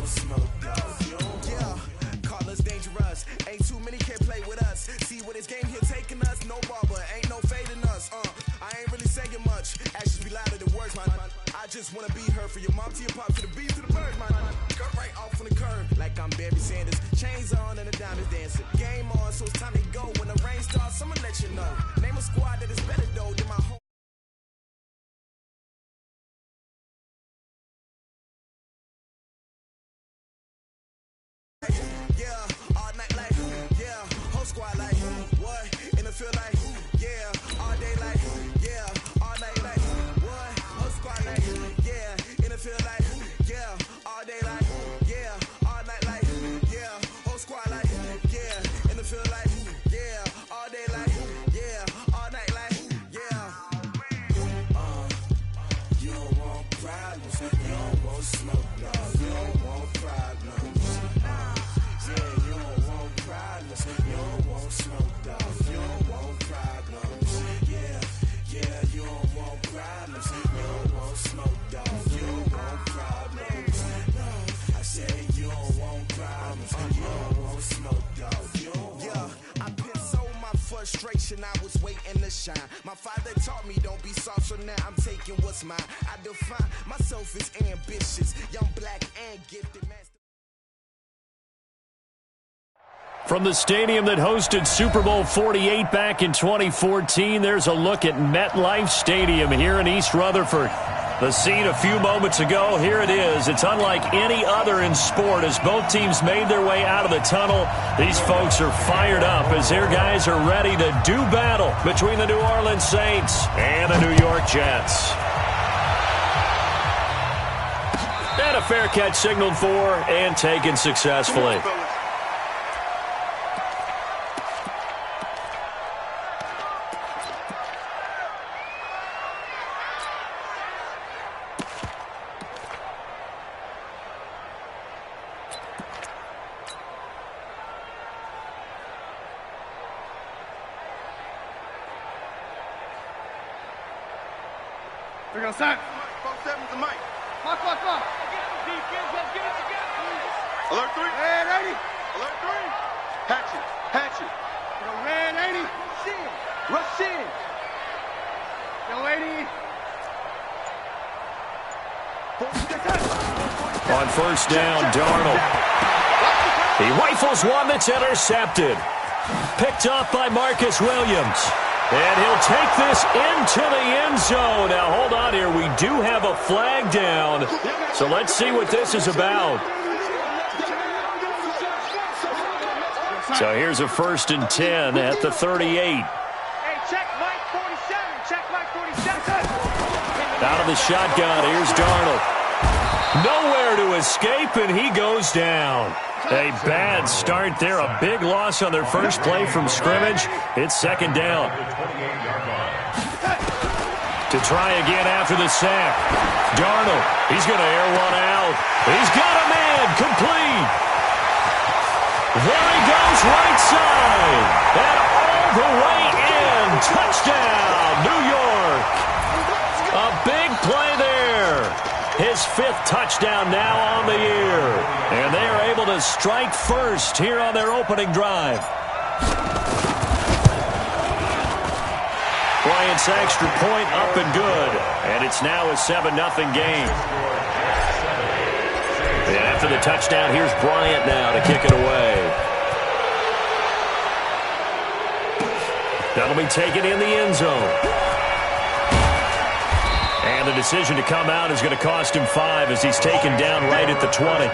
smoke, dog. Yeah, call us dangerous. Ain't too many can play with us. See where this game here taking us. No barber, ain't no fading us. I ain't really saying much. Actions be louder than words, man. I just wanna be heard for your mom to your pop to the beat to the birds, man. Cut right off on the curb like I'm Barry Sanders. Chains on and the diamonds dancing. Game on, so it's time to go. When the rain starts, I'ma let you know. Name a squad that is better though than my home. Yeah, all night like, yeah, whole squad like, what? In the field like, yeah, all day like, yeah, all night like, what? Whole squad like, yeah, in the field like, yeah, all day like, yeah, all night like, yeah, whole squad like, yeah, in the field like, yeah, all day like, yeah, all night like, yeah. You don't want problems, you don't want smoke, no, you don't want problems. Yeah, you don't want problems, you don't want smoke, dog, you don't want problems. Yeah, you don't want problems, you don't want smoke, dog, you don't want problems. No, I said you don't want problems, you don't want smoke, dog, you don't want. Yeah, I pissed so my frustration, I was waiting to shine. My father taught me don't be soft, so now I'm taking what's mine. I define myself as ambitious, young, black, and gifted, man. From the stadium that hosted Super Bowl 48 back in 2014, there's a look at MetLife Stadium here in East Rutherford. The scene a few moments ago, here it is. It's unlike any other in sport as both teams made their way out of the tunnel. These folks are fired up as their guys are ready to do battle between the New Orleans Saints and the New York Jets. And a fair catch signaled for and taken successfully. We're going to sack. 4-7 to Mike. Mark. Alert 3. Red 80. Alert 3. Hatchet. Yo, red 80. Rush in. Yo, 80. On first down, Darnold. He rifles one that's intercepted. Picked up by Marcus Williams. And he'll take this into the end zone. Now, hold on here. We do have a flag down. So let's see what this is about. So here's a 1st and 10 at the 38. Hey, check Mike 47. Check Mike 47. Out of the shotgun, here's Darnold. Nowhere to escape, and he goes down. A bad start there. A big loss on their first play from scrimmage. It's 2nd down. To try again after the sack. Darnold, he's going to air one out. He's got a man, complete. There he goes, right side. And all the way in. Touchdown, New York. A big play there. His 5th touchdown now on the year. And they are able to strike first here on their opening drive. Bryant's extra point up and good. And it's now a 7-0 game. And after the touchdown, here's Bryant now to kick it away. That'll be taken in the end zone. And the decision to come out is going to cost him 5 as he's taken down right at the 20.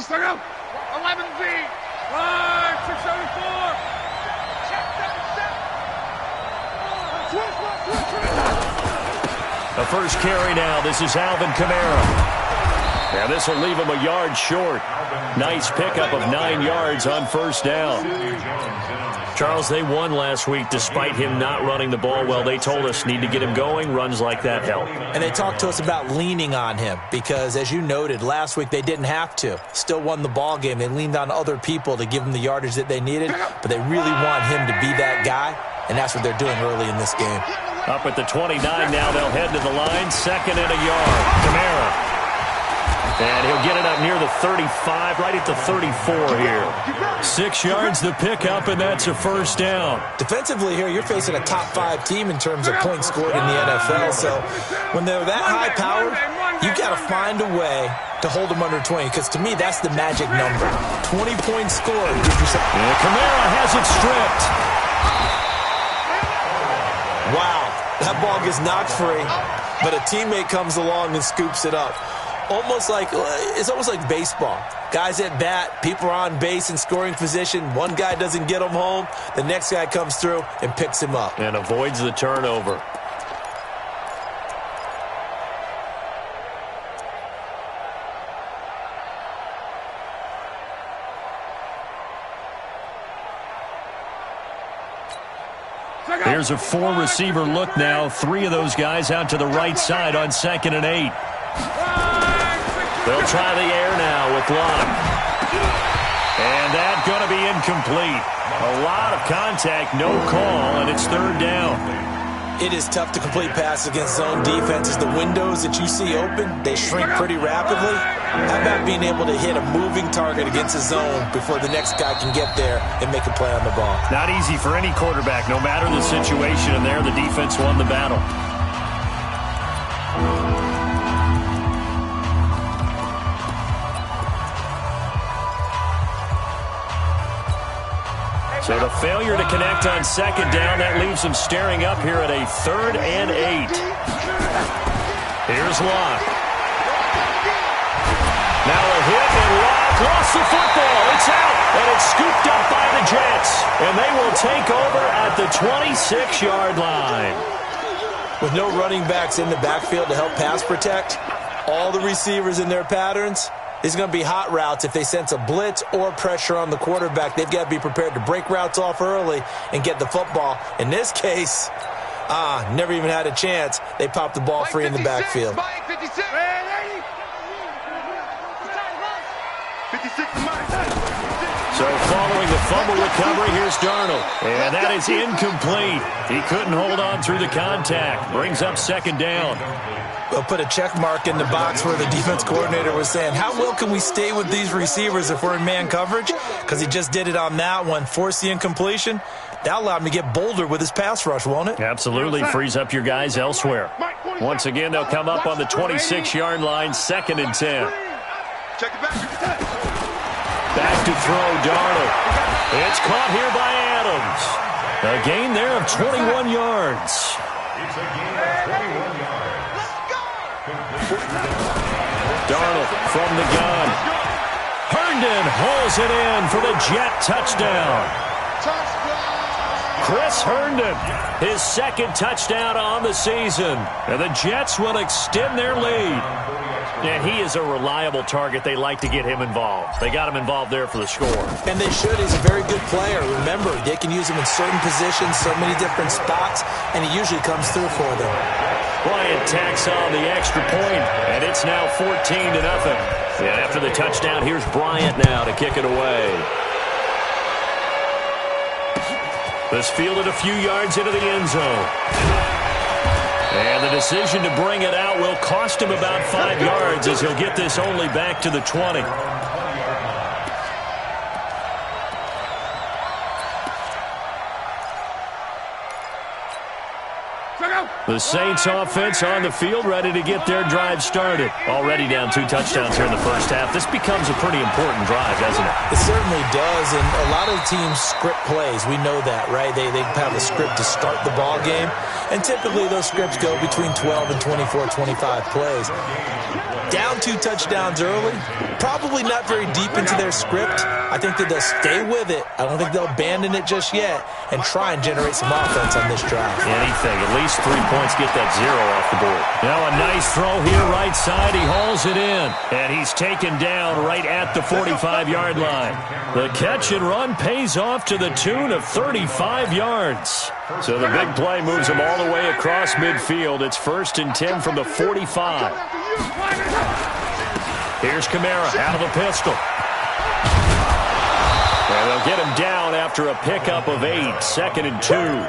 Stuck up. 11 Z. Line 674. Check 77. The first carry now. This is Alvin Kamara. Yeah, this will leave him a yard short. Nice pickup of 9 yards on first down. Charles, they won last week despite him not running the ball well. They told us need to get him going. Runs like that help. And they talked to us about leaning on him because, as you noted, last week they didn't have to. Still won the ball game. They leaned on other people to give them the yardage that they needed, but they really want him to be that guy, and that's what they're doing early in this game. Up at the 29 now, they'll head to the line. 2nd and a yard. Kamara. And he'll get it up near the 35, right at the 34 here. 6 yards the pickup, and that's a first down. Defensively here, you're facing a top 5 team in terms of points scored in the NFL. So when they're that high-powered, you've got to find a way to hold them under 20, because to me, that's the magic number. 20 points scored. And Kamara has it stripped. Wow, that ball gets knocked free, but a teammate comes along and scoops it up. It's almost like baseball. Guys at bat, people are on base in scoring position. One guy doesn't get him home. The next guy comes through and picks him up. And avoids the turnover. Here's a 4-receiver look now. 3 of those guys out to the right side on 2nd and 8. They'll try the air now with Locke. And that's going to be incomplete. A lot of contact, no call, and it's 3rd down. It is tough to complete passes against zone defenses. The windows that you see open, they shrink pretty rapidly. How about being able to hit a moving target against a zone before the next guy can get there and make a play on the ball? Not easy for any quarterback, no matter the situation, and there the defense won the battle. So the failure to connect on 2nd down, that leaves them staring up here at a 3rd and 8. Here's Locke. Now a hit, and Locke lost the football. It's out, and it's scooped up by the Jets. And they will take over at the 26-yard line. With no running backs in the backfield to help pass protect, all the receivers in their patterns, it's going to be hot routes. If they sense a blitz or pressure on the quarterback, they've got to be prepared to break routes off early and get the football. In this case, never even had a chance. They popped the ball free in the backfield. 56 So following the fumble recovery, here's Darnold. And that is incomplete. He couldn't hold on through the contact. Brings up 2nd down. We'll put a check mark in the box where the defense coordinator was saying, how well can we stay with these receivers if we're in man coverage? Because he just did it on that one, forced the incompletion. That allowed him to get bolder with his pass rush, won't it? Absolutely. Frees up your guys elsewhere. Once again, they'll come up on the 26-yard line, 2nd and 10. Check it back. Back to throw, Darnold. It's caught here by Adams. A gain there of 21 yards. Darnold from the gun. Herndon hauls it in for the Jet touchdown. Chris Herndon, his 2nd touchdown on the season. And the Jets will extend their lead. And he is a reliable target. They like to get him involved. They got him involved there for the score. And they should. He's a very good player. Remember, they can use him in certain positions, so many different spots, and he usually comes through for them. Bryant tacks on the extra point, and it's now 14-0. And after the touchdown, here's Bryant now to kick it away. This fielded a few yards into the end zone. And the decision to bring it out will cost him about 5 yards as he'll get this only back to the 20. The Saints offense on the field, ready to get their drive started. Already down 2 touchdowns here in the first half. This becomes a pretty important drive, doesn't it? It certainly does, and a lot of teams script plays. We know that, right? They have a script to start the ball game, and typically those scripts go between 12 and 24, 25 plays. Down 2 touchdowns early, probably not very deep into their script. I think that they'll stay with it. I don't think they'll abandon it just yet and try and generate some offense on this drive. Anything, at least least 3 points, get that 0 off the board. Now a nice throw here right side. He hauls it in, and he's taken down right at the 45-yard line. The catch and run pays off to the tune of 35 yards. So the big play moves him all the way across midfield. It's 1st and 10 from the 45. Here's Kamara out of the pistol. And they'll get him down after a pickup of 8, 2nd and 2.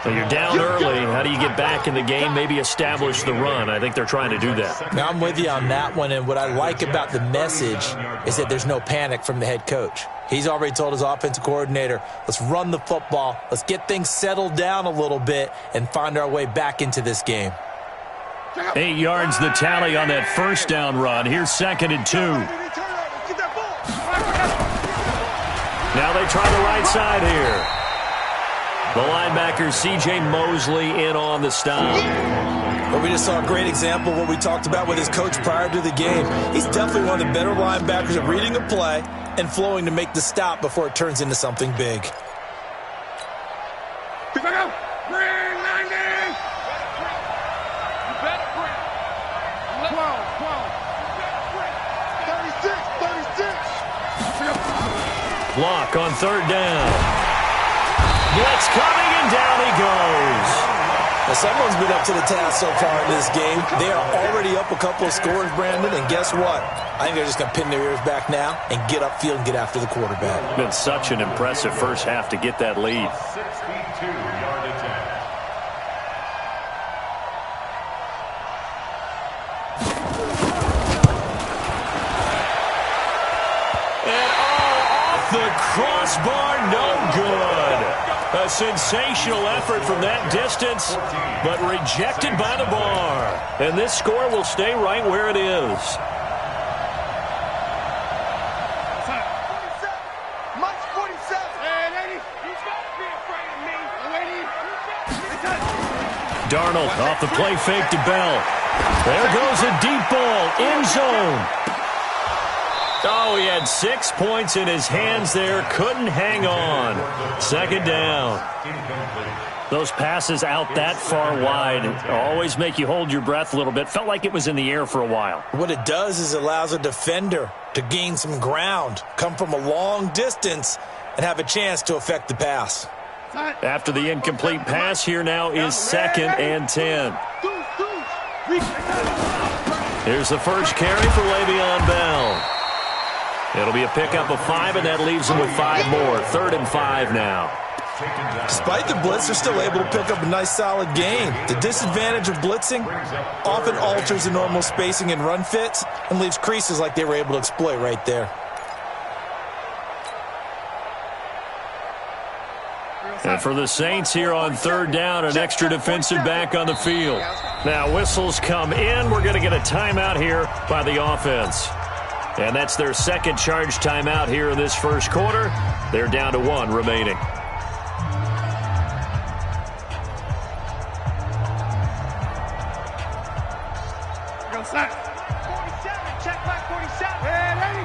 So you're down early. How do you get back in the game? Maybe establish the run. I think they're trying to do that. Now, I'm with you on that one, and what I like about the message is that there's no panic from the head coach. He's already told his offensive coordinator, let's run the football, let's get things settled down a little bit and find our way back into this game. 8 yards the tally on that first down run. Here's 2nd and 2. Now they try the right side here. The linebacker, C.J. Mosley, in on the stop. But we just saw a great example of what we talked about with his coach prior to the game. He's definitely one of the better linebackers at reading a play and flowing to make the stop before it turns into something big. Block on 3rd down. Blitz coming, and down he goes. Now, someone's been up to the task so far in this game. They are already up a couple of scores, Brandon, and guess what? I think they're just going to pin their ears back now and get upfield and get after the quarterback. Been such an impressive first half to get that lead. 62-yard attempt. The crossbar, no good. A sensational effort from that distance, but rejected by the bar. And this score will stay right where it is. Mike's 47. Hey, lady. He's got to be afraid of me. Lady. Darnold off the play fake to Bell. There goes a deep ball, end zone. Oh, he had 6 points in his hands there. Couldn't hang on. 2nd down. Those passes out that far wide always make you hold your breath a little bit. Felt like it was in the air for a while. What it does is it allows a defender to gain some ground, come from a long distance, and have a chance to affect the pass. After the incomplete pass, here now is 2nd and 10. Here's the first carry for Le'Veon Bell. It'll be a pickup of 5, and that leaves them with 5 more. 3rd and 5 now. Despite the blitz, they're still able to pick up a nice, solid gain. The disadvantage of blitzing often alters the normal spacing and run fits and leaves creases like they were able to exploit right there. And for the Saints here on 3rd down, an extra defensive back on the field. Now whistles come in. We're going to get a timeout here by the offense. And that's their 2nd charge timeout here in this first quarter. They're down to 1 remaining. Go set. 47. Check back 47. Hey, lady.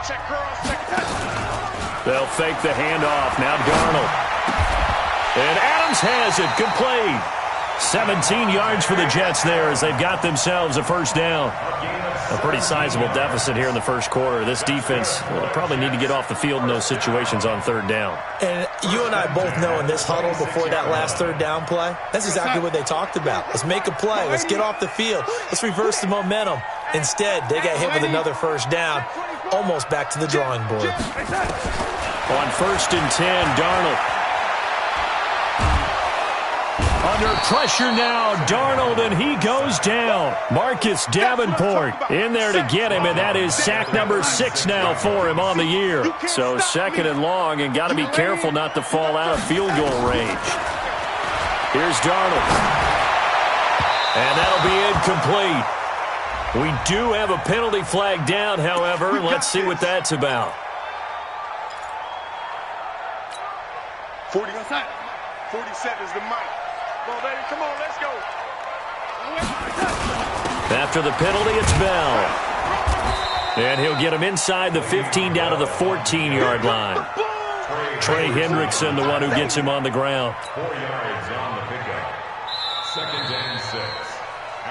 Check girls. Check touch. They'll fake the handoff. Now Darnold. And Adams has it. Complete. 17 yards for the Jets there as they've got themselves a first down. A pretty sizable deficit here in the first quarter. This defense will probably need to get off the field in those situations on 3rd down. And you and I both know in this huddle before that last 3rd down play, that's exactly what they talked about. Let's make a play. Let's get off the field. Let's reverse the momentum. Instead, they got hit with another first down, almost back to the drawing board. On 1st and 10, Darnold. Under pressure now, Darnold, and he goes down. Marcus Davenport in there to get him, and that is sack number 6 now for him on the year. So 2nd and long, and got to be careful not to fall out of field goal range. Here's Darnold. And that'll be incomplete. We do have a penalty flag down, however. Let's see what that's about. 47 is the mic. Come on, baby. Come on, let's go. After the penalty, it's Bell. And he'll get him inside the 15 down to the 14-yard line. Trey Hendrickson, the one who gets him on the ground. 4 yards on the pickup. 2nd and 6.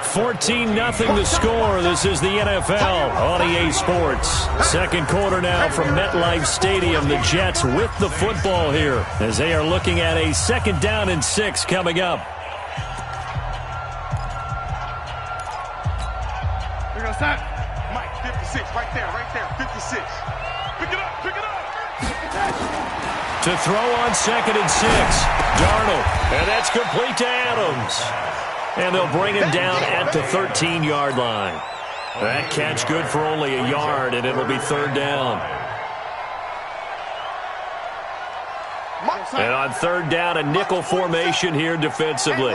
14-0 the score. This is the NFL on EA Sports. Second quarter now from MetLife Stadium. The Jets with the football here as they are looking at a 2nd down and 6 coming up. We're going to stop. Mike, 56, right there, 56. Pick it up. To throw on 2nd and 6. Darnold, and that's complete to Adams. And they'll bring him down at the 13-yard line. That catch good for only a yard, and it'll be 3rd down. And on 3rd down, a nickel formation here defensively.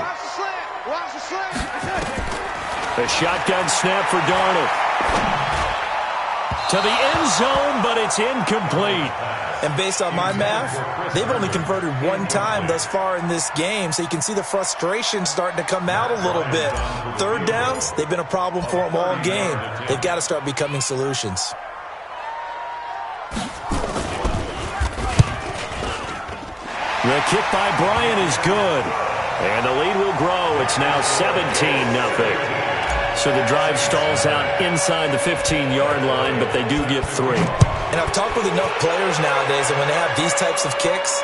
A shotgun snap for Darnold. To the end zone, but it's incomplete. And based on my math, they've only converted 1 time thus far in this game, so you can see the frustration starting to come out a little bit. 3rd downs, they've been a problem for them all game. They've got to start becoming solutions. The kick by Bryant is good. And the lead will grow. It's now 17-0. So the drive stalls out inside the 15-yard line, but they do get 3. And I've talked with enough players nowadays, and when they have these types of kicks,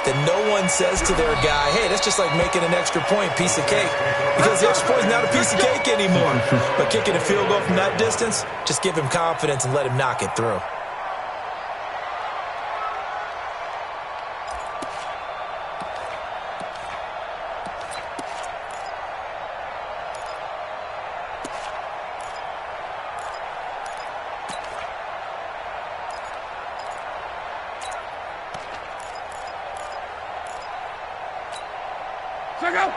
that no one says to their guy, hey, that's just like making an extra point, piece of cake. Because the extra point is not a piece of cake anymore. But kicking a field goal from that distance, just give him confidence and let him knock it through.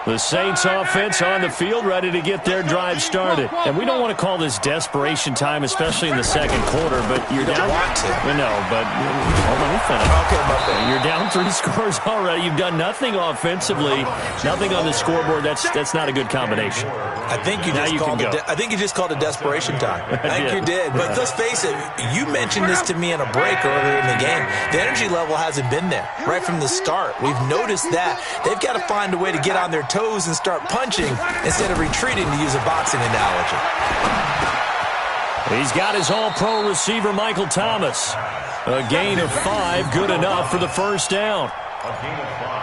The Saints offense on the field, ready to get their drive started. And we don't want to call this desperation time, especially in the 2nd quarter, but you're down. No, but hold on, finish. Okay, you're down 3 scores already. You've done nothing offensively, nothing on the scoreboard. That's not a good combination. I think you just called it desperation time. I think you did. But let's face it, you mentioned this to me in a break earlier in the game. The energy level hasn't been there right from the start. We've noticed that. They've got to find a way to get on their toes and start punching instead of retreating, to use a boxing analogy. He's got his all-pro receiver, Michael Thomas. A gain of 5, good enough for the 1st down.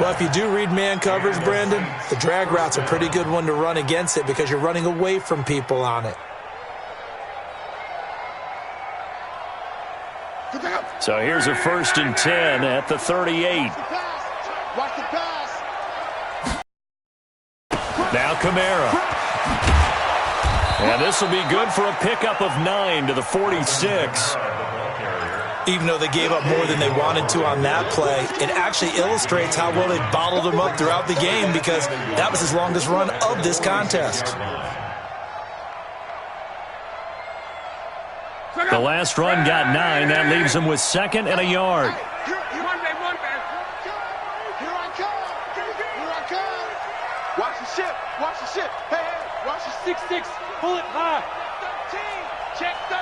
Well, if you do read man coverage, Brandon, the drag route's a pretty good one to run against it because you're running away from people on it. So here's a 1st and 10 at the 38. Watch the pass. Now Kamara. And this will be good for a pickup of 9 to the 46. Even though they gave up more than they wanted to on that play, it actually illustrates how well they bottled them up throughout the game because that was his longest run of this contest. The last run got 9. That leaves them with 2nd and a yard. Watch the ship. Watch the ship. Hey, watch the 6-6. Pull it high. 13. Check 13.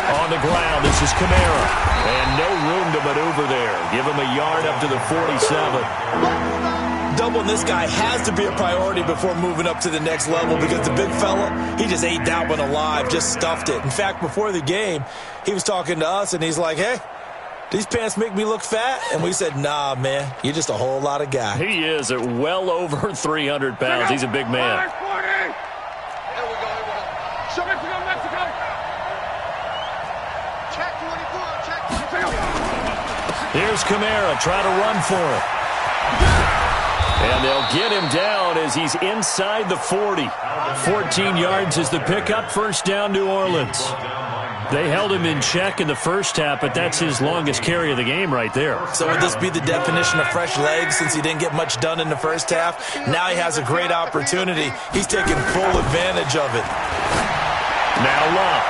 On the ground, this is Kamara. And no room to maneuver there. Give him a yard up to the 47. Doubling this guy has to be a priority before moving up to the next level because the big fella, he just ate that one alive, just stuffed it. In fact, before the game, he was talking to us, and he's like, hey, these pants make me look fat? And we said, nah, man, you're just a whole lot of guy. He is at well over 300 pounds. He's a big man. Here we go. Show Mexico, Mexico. Check 24, check 24. Here's Kamara, try to run for it. And they'll get him down as he's inside the 40. 14 yards is the pickup. 1st down, New Orleans. They held him in check in the first half, but that's his longest carry of the game right there. So would this be the definition of fresh legs since he didn't get much done in the first half? Now he has a great opportunity. He's taking full advantage of it. Now Love.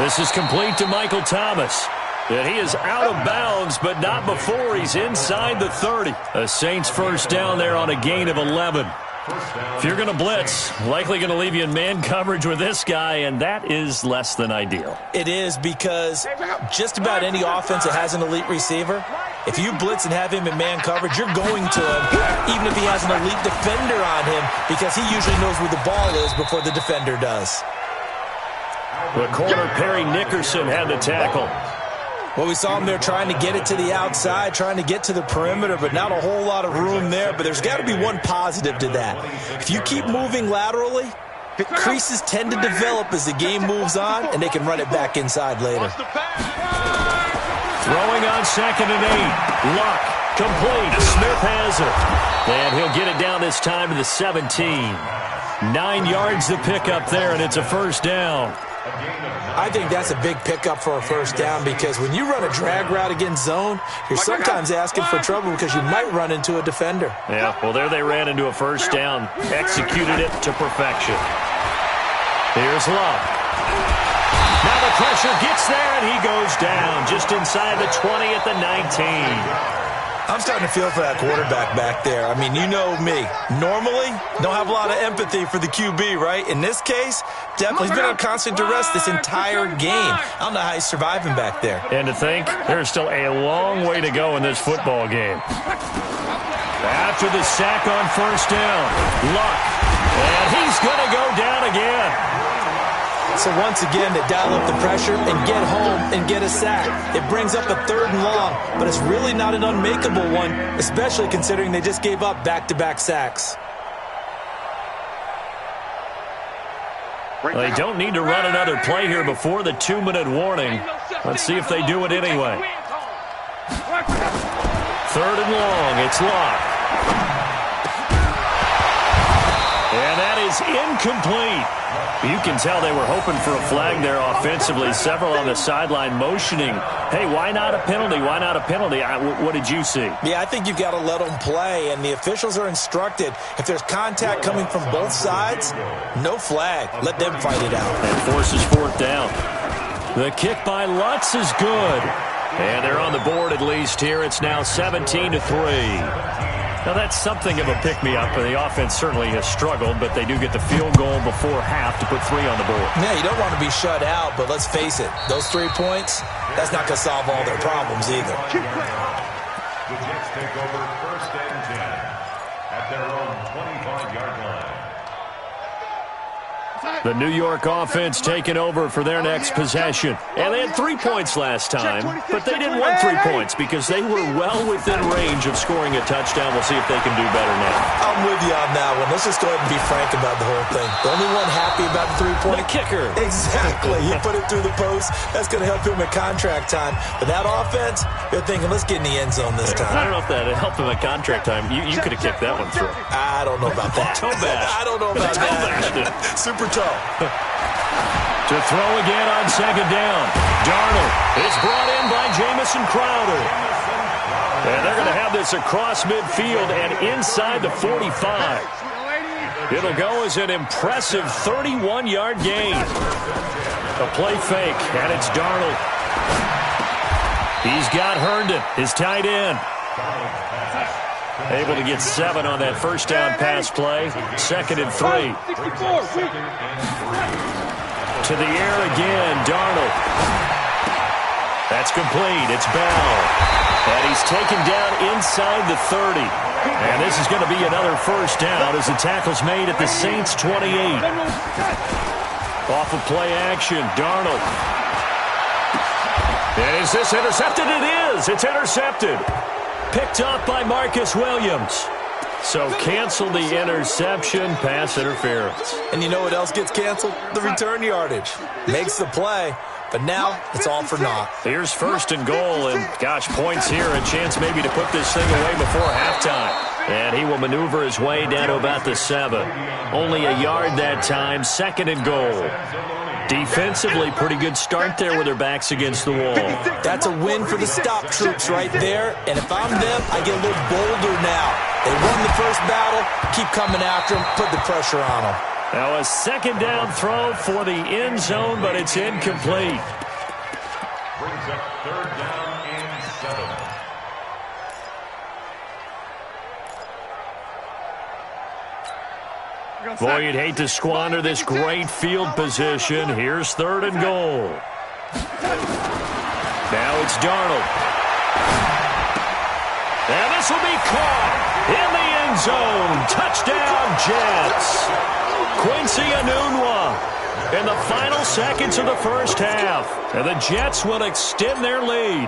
This is complete to Michael Thomas. And he is out of bounds, but not before he's inside the 30. The Saints 1st down there on a gain of 11. If you're going to blitz, likely going to leave you in man coverage with this guy, and that is less than ideal. It is, because just about any offense that has an elite receiver, if you blitz and have him in man coverage, you're going to him, even if he has an elite defender on him, because he usually knows where the ball is before the defender does. The corner, Perry Nickerson, had the tackle. Well, we saw him there trying to get it to the outside, trying to get to the perimeter, but not a whole lot of room there. But there's got to be one positive to that. If you keep moving laterally, creases tend to develop as the game moves on, and they can run it back inside later. Throwing on 2nd and 8. Luck, complete. Smith has it. And he'll get it down this time to the 17. 9 yards to pick up there, and it's a first down. I think that's a big pickup for a first down, because when you run a drag route against zone, you're sometimes asking for trouble because you might run into a defender. Yeah, well, there they ran into a first down. Executed it to perfection. Here's Luck. Now the pressure gets there, and he goes down just inside the 20 at the 19. I'm starting to feel for that quarterback back there. I mean, you know me. Normally, don't have a lot of empathy for the QB, right? In this case, definitely he's been on constant duress this entire game. I don't know how he's surviving back there. And to think, there's still a long way to go in this football game. After the sack on first down, Luck. And he's going to go down again. So once again, they dial up the pressure and get home and get a sack. It brings up a 3rd and long, but it's really not an unmakeable one, especially considering they just gave up back-to-back sacks. Well, they don't need to run another play here before the 2-minute warning. Let's see if they do it anyway. 3rd and long, it's Luck. And that is incomplete. You can tell they were hoping for a flag there offensively. Several on the sideline motioning, hey, why not a penalty? Why not a penalty? What did you see? Yeah, I think you've got to let them play, and the officials are instructed, if there's contact coming from both sides, no flag. Let them fight it out. And forces 4th down. The kick by Lutz is good. And they're on the board at least here. It's now 17-3. Now, that's something of a pick-me-up. The offense certainly has struggled, but they do get the field goal before half to put 3 on the board. Yeah, you don't want to be shut out, but let's face it, those 3 points, that's not going to solve all their problems either. The Jets take over 1st and 10 at their own 25-yard line. The New York offense taking over for their next possession. And they had 3 points last time, but they didn't want 3 points because they were well within range of scoring a touchdown. We'll see if they can do better now. I'm with you on that one. Let's just go ahead and be frank about the whole thing. The only one happy about the 3-point? The kicker. Exactly. He put it through the post. That's going to help him at contract time. But that offense, they're thinking, let's get in the end zone this time. I don't know if that helped him at contract time. You could have kicked that one through. I don't know about that. Toe bash. I don't know about that. Super toe. To throw again on 2nd down. Darnold is brought in by Jamison Crowder. And they're going to have this across midfield and inside the 45. It'll go as an impressive 31-yard gain. A play fake, and it's Darnold. He's got Herndon, his tight end. Able to get 7 on that first down pass play. 2nd and 3. To the air again, Darnold. That's complete. It's Bell. And he's taken down inside the 30. And this is going to be another first down as the tackle's made at the Saints' 28. Off of play action, Darnold. And is this intercepted? It is. It's intercepted. Picked up by Marcus Williams. So cancel the interception, pass interference. And you know what else gets canceled? The return yardage. Makes the play, but now it's all for naught. Here's 1st and goal, and gosh, points here, a chance maybe to put this thing away before halftime. And he will maneuver his way down to about the 7. Only a yard that time, 2nd and goal. Defensively, pretty good start there with their backs against the wall. That's a win for the stop troops right there. And if I'm them, I get a little bolder now. They won the first battle. Keep coming after them. Put the pressure on them. Now a 2nd down throw for the end zone, but it's incomplete. Brings up 3rd down and 7. Boy, you'd hate to squander this great field position. Here's 3rd and goal. Now it's Darnold. And this will be caught in the end zone. Touchdown, Jets. Quincy Enunwa in the final seconds of the first half. And the Jets will extend their lead.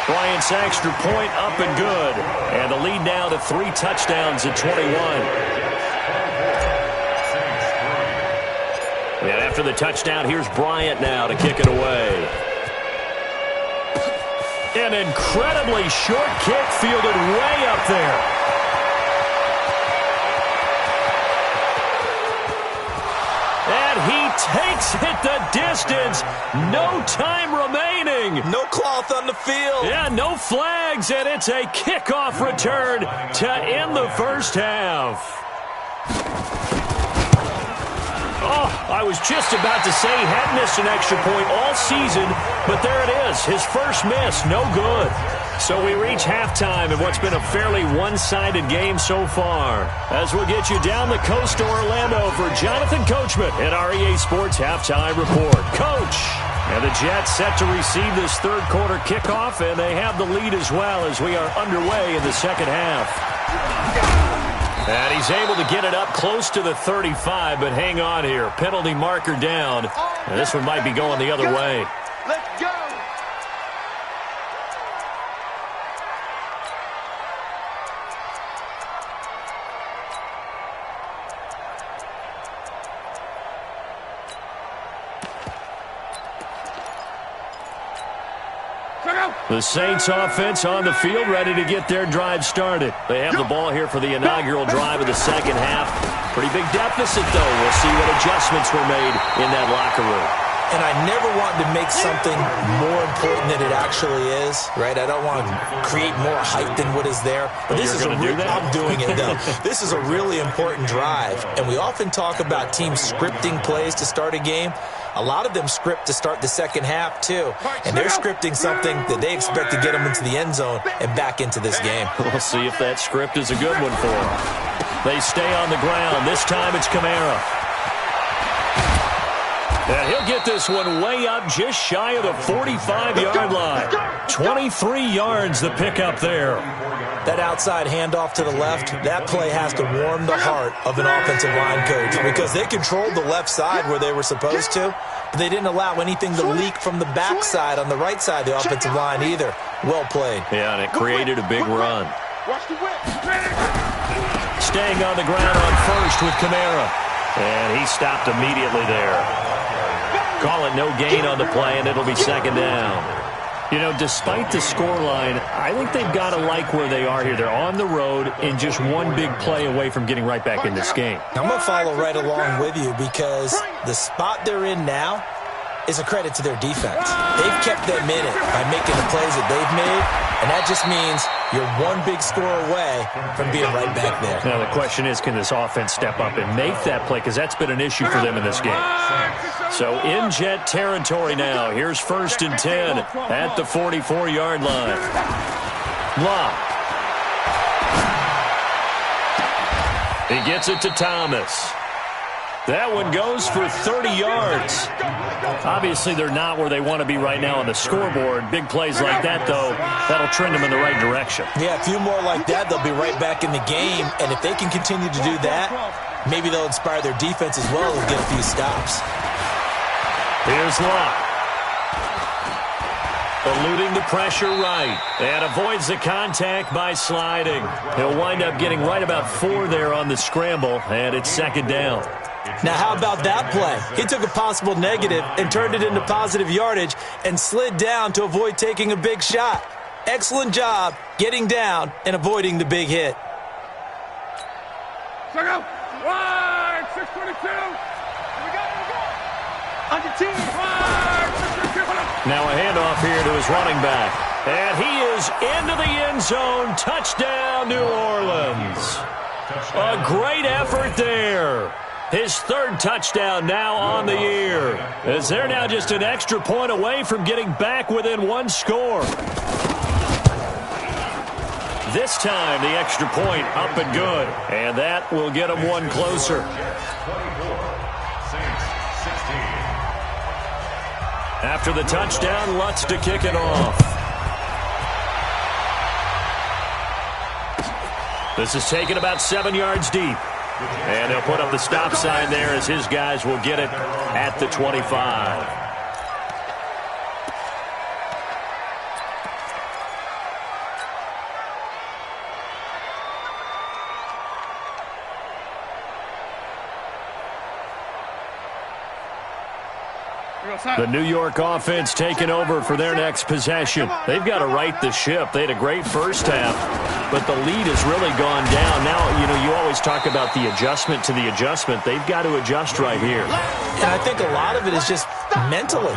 Bryant's extra point up and good. And the lead now to 3 touchdowns at 21. And after the touchdown, here's Bryant now to kick it away. An incredibly short kick fielded way up there. And he takes it the distance. No time remaining. No cloth on the field. Yeah, no flags, and it's a kickoff return to end the first half. Oh, I was just about to say he hadn't missed an extra point all season, but there it is. His first miss, no good. So we reach halftime in what's been a fairly one-sided game so far. As we'll get you down the coast to Orlando for Jonathan Coachman at our EA Sports Halftime Report. Coach! And the Jets set to receive this third quarter kickoff, and they have the lead as well as we are underway in the second half. And he's able to get it up close to the 35, but hang on here. Penalty marker down. And this one might be going the other way. Let's go. The Saints offense on the field, ready to get their drive started. They have the ball here for the inaugural drive of the second half. Pretty big deficit, though. We'll see what adjustments were made in that locker room. And I never want to make something more important than it actually is, right? I don't want to create more hype than what is there. But this is I'm doing it, though. This is a really important drive. And we often talk about teams scripting plays to start a game. A lot of them script to start the second half, too. And they're scripting something that they expect to get them into the end zone and back into this game. We'll see if that script is a good one for them. They stay on the ground. This time it's Kamara. And he'll get this one way up just shy of the 45-yard line. 23 yards the pickup there. That outside handoff to the left, that play has to warm the heart of an offensive line coach because they controlled the left side where they were supposed to, but they didn't allow anything to leak from the backside on the right side of the offensive line either. Well played. Yeah, and it created a big run. Staying on the ground on first with Kamara. And he stopped immediately there. Call it no gain on the play, and it'll be second down. You know, despite the scoreline, I think they've got to like where they are here. They're on the road and just one big play away from getting right back in this game. I'm going to follow right along with you because the spot they're in now is a credit to their defense. They've kept them in it by making the plays that they've made, and that just means you're one big score away from being right back there. Now, the question is, can this offense step up and make that play? Because that's been an issue for them in this game. So in Jet territory now. Here's 1st and 10 at the 44-yard line. Lock. He gets it to Thomas. That one goes for 30 yards. Obviously, they're not where they want to be right now on the scoreboard. Big plays like that, though, that'll trend them in the right direction. Yeah, a few more like that, they'll be right back in the game. And if they can continue to do that, maybe they'll inspire their defense as well and get a few stops. Here's Locke. Eluding the pressure right. And avoids the contact by sliding. He'll wind up getting right about 4 there on the scramble, and it's second down. Now, how about that play? He took a possible negative and turned it into positive yardage and slid down to avoid taking a big shot. Excellent job getting down and avoiding the big hit. Check out. Wide, 622. We go. Under team. Wide, 622. Now a handoff here to his running back. And he is into the end zone. Touchdown, New Orleans. A great effort there. His third touchdown now on the year, as they're now just an extra point away from getting back within one score. This time, the extra point up and good, and that will get them one closer. 24, Saints 16. After the touchdown, Lutz to kick it off. This is taken about 7 yards deep. And they'll put up the stop sign there as his guys will get it at the 25. The New York offense taking over for their next possession. They've got to right the ship. They had a great first half, but the lead has really gone down. Now, you always talk about the adjustment to the adjustment. They've got to adjust right here. And I think a lot of it is just mentally.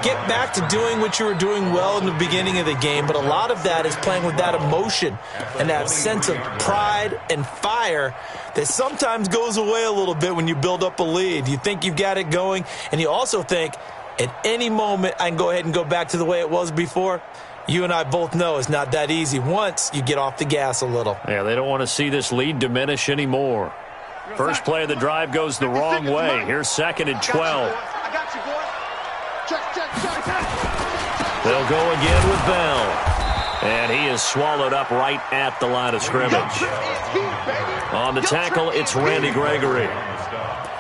Get back to doing what you were doing well in the beginning of the game, but a lot of that is playing with that emotion and that sense of pride and fire that sometimes goes away a little bit when you build up a lead. You think you've got it going, and you also think at any moment I can go ahead and go back to the way it was before. You and I both know it's not that easy once you get off the gas a little. Yeah, they don't want to see this lead diminish anymore. First play of the drive goes the wrong way. Here's 2nd and 12. I got you, boy. Check. They'll go again with Bell. And he is swallowed up right at the line of scrimmage. On the tackle, it's Randy Gregory.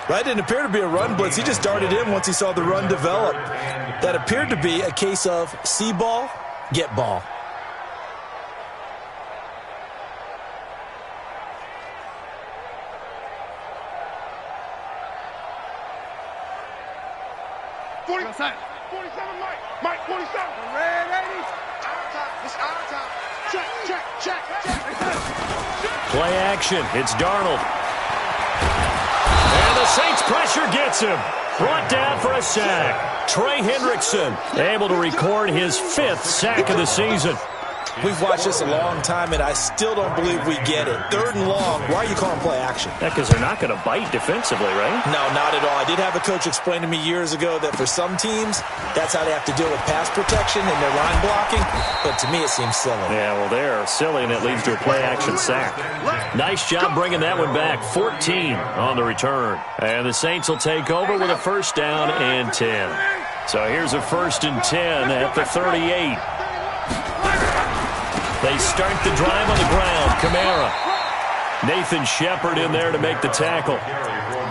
That didn't appear to be a run blitz. He just darted in once he saw the run develop. That appeared to be a case of see ball, get ball. Mike, 47. Red 80. It's out of time. Check. Play action. It's Darnold. And the Saints pressure gets him. Brought down for a sack. Trey Hendrickson able to record his 5th sack of the season. We've watched this a long time, and I still don't believe we get it. 3rd and long. Why are you calling play action? Yeah, because they're not going to bite defensively, right? No, not at all. I did have a coach explain to me years ago that for some teams, that's how they have to deal with pass protection and their line blocking. But to me, it seems silly. Yeah, well, they're silly, and it leads to a play-action sack. Nice job bringing that one back. 14 on the return. And the Saints will take over with a 1st down and 10. So here's a 1st and 10 at the 38. They start the drive on the ground. Kamara. Nathan Shepard in there to make the tackle.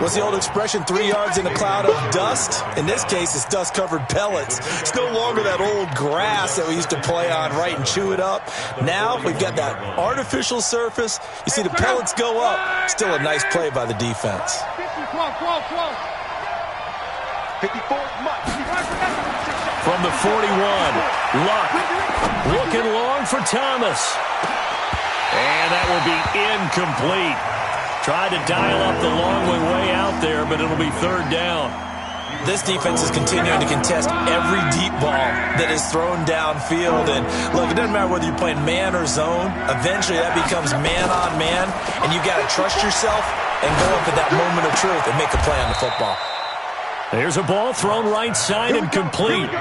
What's the old expression, 3 yards in a cloud of dust? In this case, it's dust-covered pellets. It's no longer that old grass that we used to play on, right, and chew it up. Now we've got that artificial surface. You see the pellets go up. Still a nice play by the defense. 54 Mike. From the 41, Luck looking long for Thomas. And that will be incomplete. Tried to dial up the long way out there, but it'll be 3rd down. This defense is continuing to contest every deep ball that is thrown downfield. And look, it doesn't matter whether you're playing man or zone. Eventually that becomes man on man, and you've got to trust yourself and go up at that moment of truth and make a play on the football. There's a ball thrown right side and complete.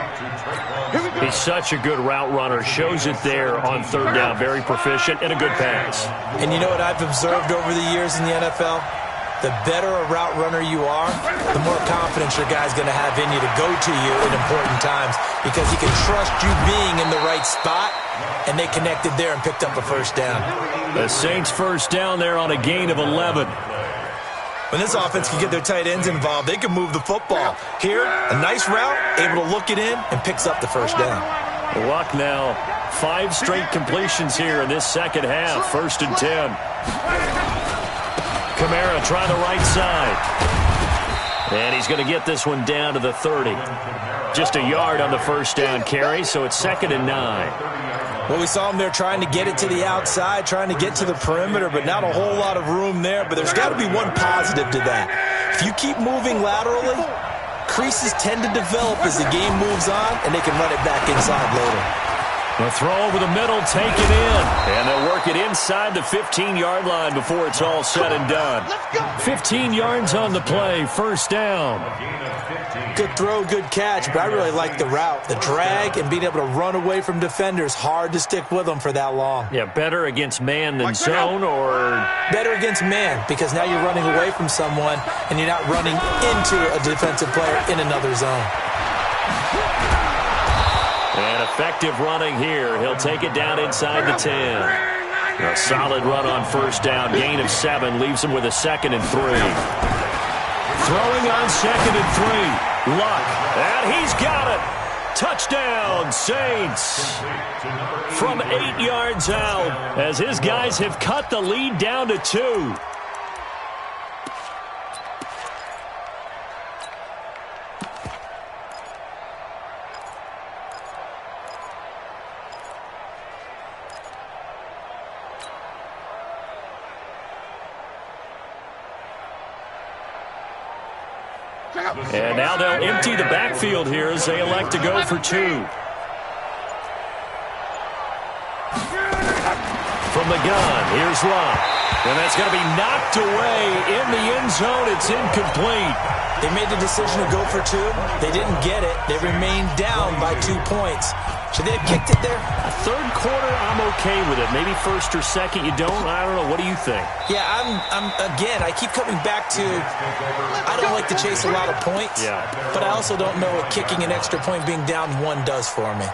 He's such a good route runner. Shows it there on 3rd down. Very proficient and a good pass. And you know what I've observed over the years in the NFL? The better a route runner you are, the more confidence your guy's going to have in you to go to you at important times because he can trust you being in the right spot, and they connected there and picked up a 1st down. The Saints 1st down there on a gain of 11. When this offense can get their tight ends involved, they can move the football. Here, a nice route, able to look it in, and picks up the 1st down. Luck now, 5 straight completions here in this 2nd half. 1st and 10. Kamara trying the right side. And he's going to get this one down to the 30. Just a yard on the 1st down carry, so it's 2nd and 9. Well, we saw him there trying to get it to the outside, trying to get to the perimeter, but not a whole lot of room there. But there's got to be one positive to that. If you keep moving laterally, creases tend to develop as the game moves on, and they can run it back inside later. The throw over the middle, taken in. And they'll work it inside the 15-yard line before it's all said and done. 15 yards on the play, first down. Good throw, good catch, but I really like the route. The drag and being able to run away from defenders, hard to stick with them for that long. Yeah, better against man than zone, or? Better against man, because now you're running away from someone and you're not running into a defensive player in another zone. And effective running here. He'll take it down inside the 10. A solid run on first down. Gain of 7 leaves him with a 2nd and 3. Throwing on 2nd and 3. Luck. And he's got it. Touchdown, Saints. From 8 yards out as his guys have cut the lead down to 2. And now they'll empty the backfield here as they elect to go for 2. From the gun, here's Luck. And that's going to be knocked away in the end zone. It's incomplete. They made the decision to go for 2. They didn't get it. They remained down by 2 points. Should they have kicked it there? Third quarter, I'm okay with it. Maybe first or second, you don't. I don't know. What do you think? Yeah, again, I keep coming back to I don't like to chase a lot of points, but I also don't know what kicking an extra point being down 1 does for me.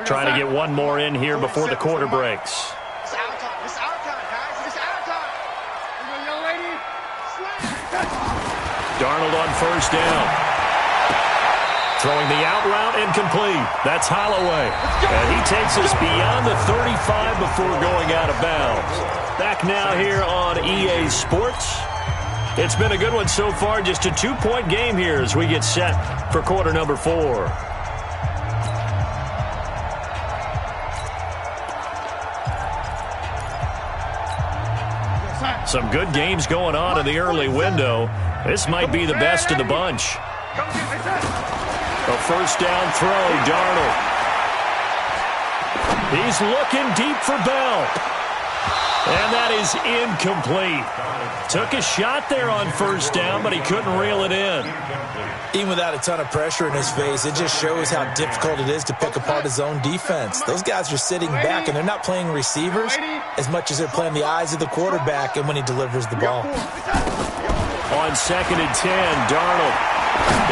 Trying to get one more in here before the quarter breaks. It's our time. It's our time, guys. It's our time. Young lady, Darnold on first down. Throwing the out route incomplete. That's Holloway. And he takes us beyond the 35 before going out of bounds. Back now here on EA Sports. It's been a good one so far. Just a 2-point game here as we get set for quarter number 4. Some good games going on in the early window. This might be the best of the bunch. A first down throw, Darnold. He's looking deep for Bell. And that is incomplete. Took a shot there on first down, but he couldn't reel it in. Even without a ton of pressure in his face, it just shows how difficult it is to pick apart his own defense. Those guys are sitting back, and they're not playing receivers as much as they're playing the eyes of the quarterback and when he delivers the ball. On 2nd and 10, Darnold.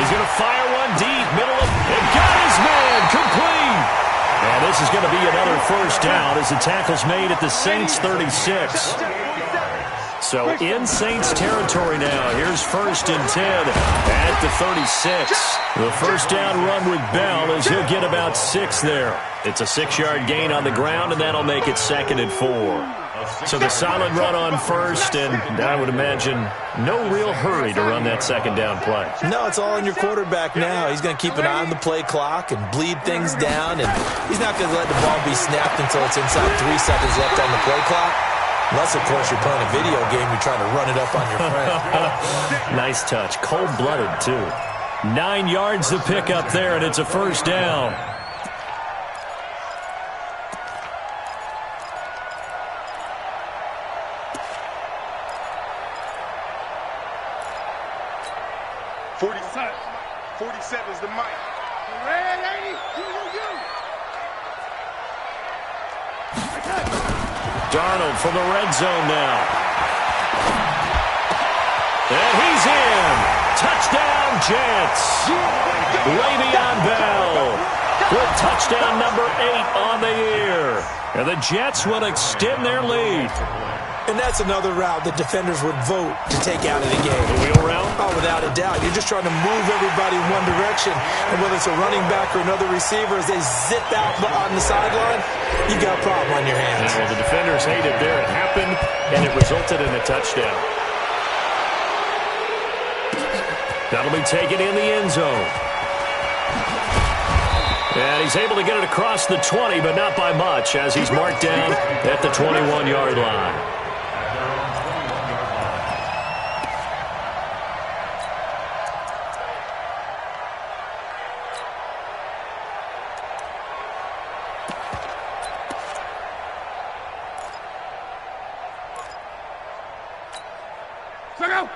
He's going to fire one deep, middle of, and got his man, complete. And this is going to be another first down as the tackle's made at the Saints 36. So in Saints territory now. Here's 1st and 10 at the 36. The first down run with Bell as he'll get about 6 there. It's a 6-yard gain on the ground, and that'll make it 2nd and 4. So the solid run on first, and I would imagine no real hurry to run that second down play. No, it's all on your quarterback now. He's going to keep an eye on the play clock and bleed things down, and he's not going to let the ball be snapped until it's inside 3 seconds left on the play clock. Unless, of course, you're playing a video game, you're trying to run it up on your friend. Nice touch. Cold-blooded, too. 9 yards to pick up there, and it's a first down. Is the mic. Red 80. Darnold from the red zone now. And he's in. Touchdown, Jets. Le'Veon Bell. with touchdown number 8 on the year. And the Jets will extend their lead. And that's another route that defenders would vote to take out of the game. The wheel route? Oh, without a doubt. You're just trying to move everybody in one direction. And whether it's a running back or another receiver, as they zip out on the sideline, you got a problem on your hands. Well, the defenders hate it there. It happened, and it resulted in a touchdown. That'll be taken in the end zone. And he's able to get it across the 20, but not by much, as he's marked down at the 21-yard line.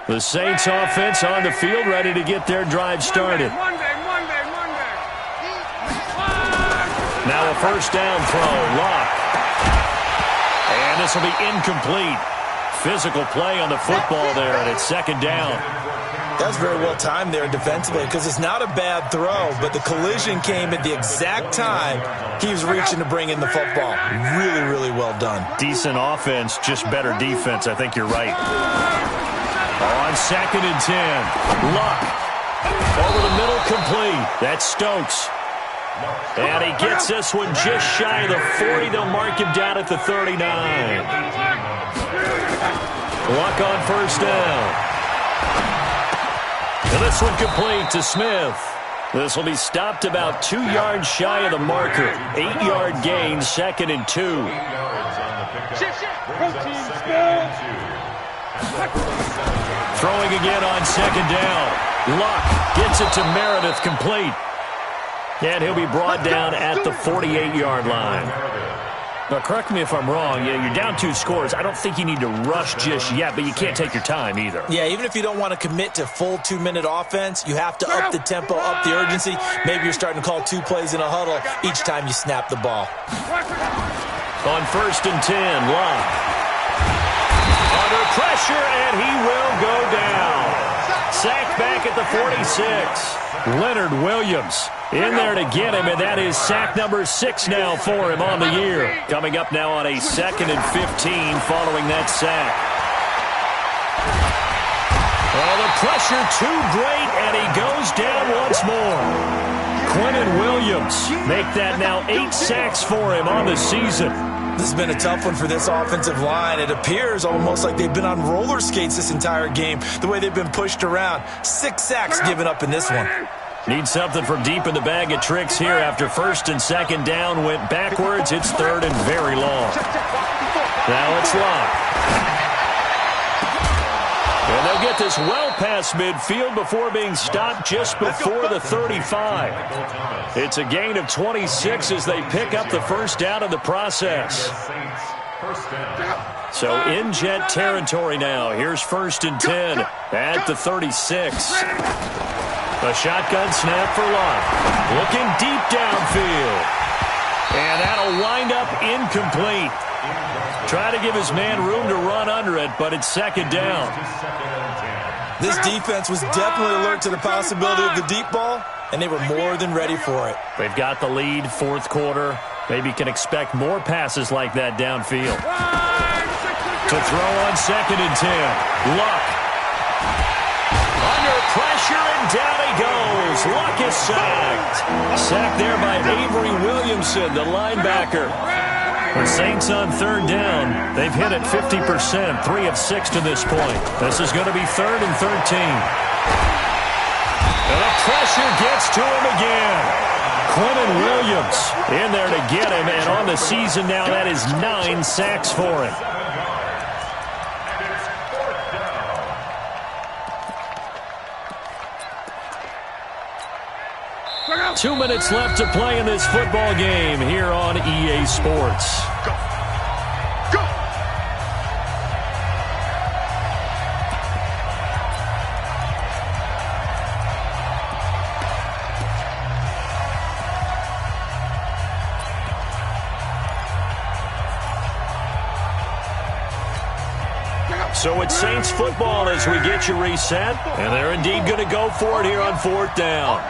The Saints offense on the field, ready to get their drive started. Monday. Now a first down throw, Luck. And this will be incomplete. Physical play on the football there, and it's second down. That's very well timed there defensively, because it's not a bad throw, but the collision came at the exact time he was reaching to bring in the football. Really, really well done. Decent offense, just better defense. I think you're right. On second and 10, Luck. Over the middle, complete. That's Stokes. And he gets this one just shy of the 40. They'll mark him down at the 39. Luck on first down. And this one complete to Smith. This will be stopped about 2 yards shy of the marker. 8-yard gain, second and 2. Throwing again on second down. Luck gets it to Meredith, complete. And he'll be brought down at the 48-yard line. Now, correct me if I'm wrong. Yeah, you're down 2 scores. I don't think you need to rush just yet, but you can't take your time either. Yeah, even if you don't want to commit to full 2-minute offense, you have to up the tempo, up the urgency. Maybe you're starting to call 2 plays in a huddle each time you snap the ball. On first and 10, Luck. Under pressure, and he will go down. Sacked back at the 46. Leonard Williams in there to get him, and that is sack number 6 now for him on the year. Coming up now on a second and 15 following that sack. Oh, the pressure too great, and he goes down once more. Quentin Williams make that now 8 sacks for him on the season. This has been a tough one for this offensive line. It appears almost like they've been on roller skates this entire game, the way they've been pushed around. 6 sacks given up in this one. Need something from deep in the bag of tricks here after first and second down went backwards. It's third and very long. Now it's Luck. And they'll get this well past midfield before being stopped just before the 35. It's a gain of 26 as they pick up the first down in the process. So in Jet territory now. Here's first and 10 at the 36. A shotgun snap for Luck. Looking deep downfield. And that'll wind up incomplete. Try to give his man room to run under it, but it's second down. This defense was definitely alert to the possibility of the deep ball, and they were more than ready for it. They've got the lead, fourth quarter. Maybe can expect more passes like that downfield. To throw on second and 10. Luck. Under pressure, and down he goes. Luck is sacked. Sacked there by Avery Williamson, the linebacker. The Saints on third down. They've hit it 50%, 3 of 6 to this point. This is going to be third and 13. And the pressure gets to him again. Quentin Williams in there to get him, and on the season now, that is 9 sacks for him. Go. 2 minutes left to play in this football game here on EA Sports. Go. Go. So it's Saints football as we get you reset, and they're indeed going to go for it here on 4th down.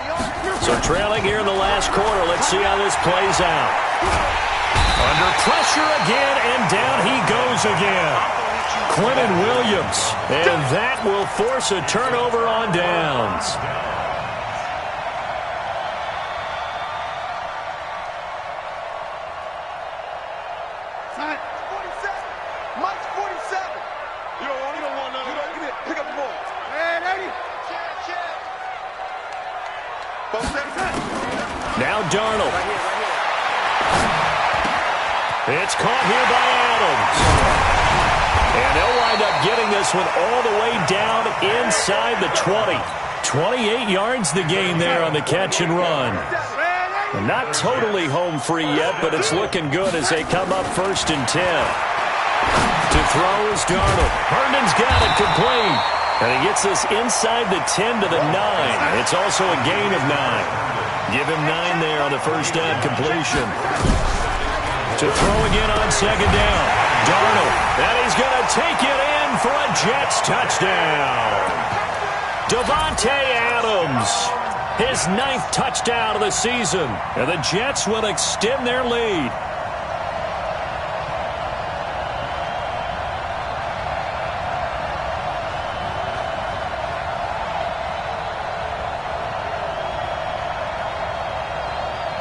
So trailing here in the last quarter, let's see how this plays out. Under pressure again, and down he goes again. Quentin Williams, and that will force a turnover on downs. Now Darnold. It's caught here by Adams. And they'll wind up getting this one all the way down inside the 20. 28 yards the gain there on the catch and run. Not totally home free yet, but it's looking good as they come up 1st and 10. To throw is Darnold. Herndon's got it complete. And he gets this inside the 10 to the 9. It's also a gain of 9. Give him 9 there on the first down completion. To throw again on 2nd down. Darnold. And he's going to take it in for a Jets touchdown. Davante Adams. His 9th touchdown of the season. And the Jets will extend their lead.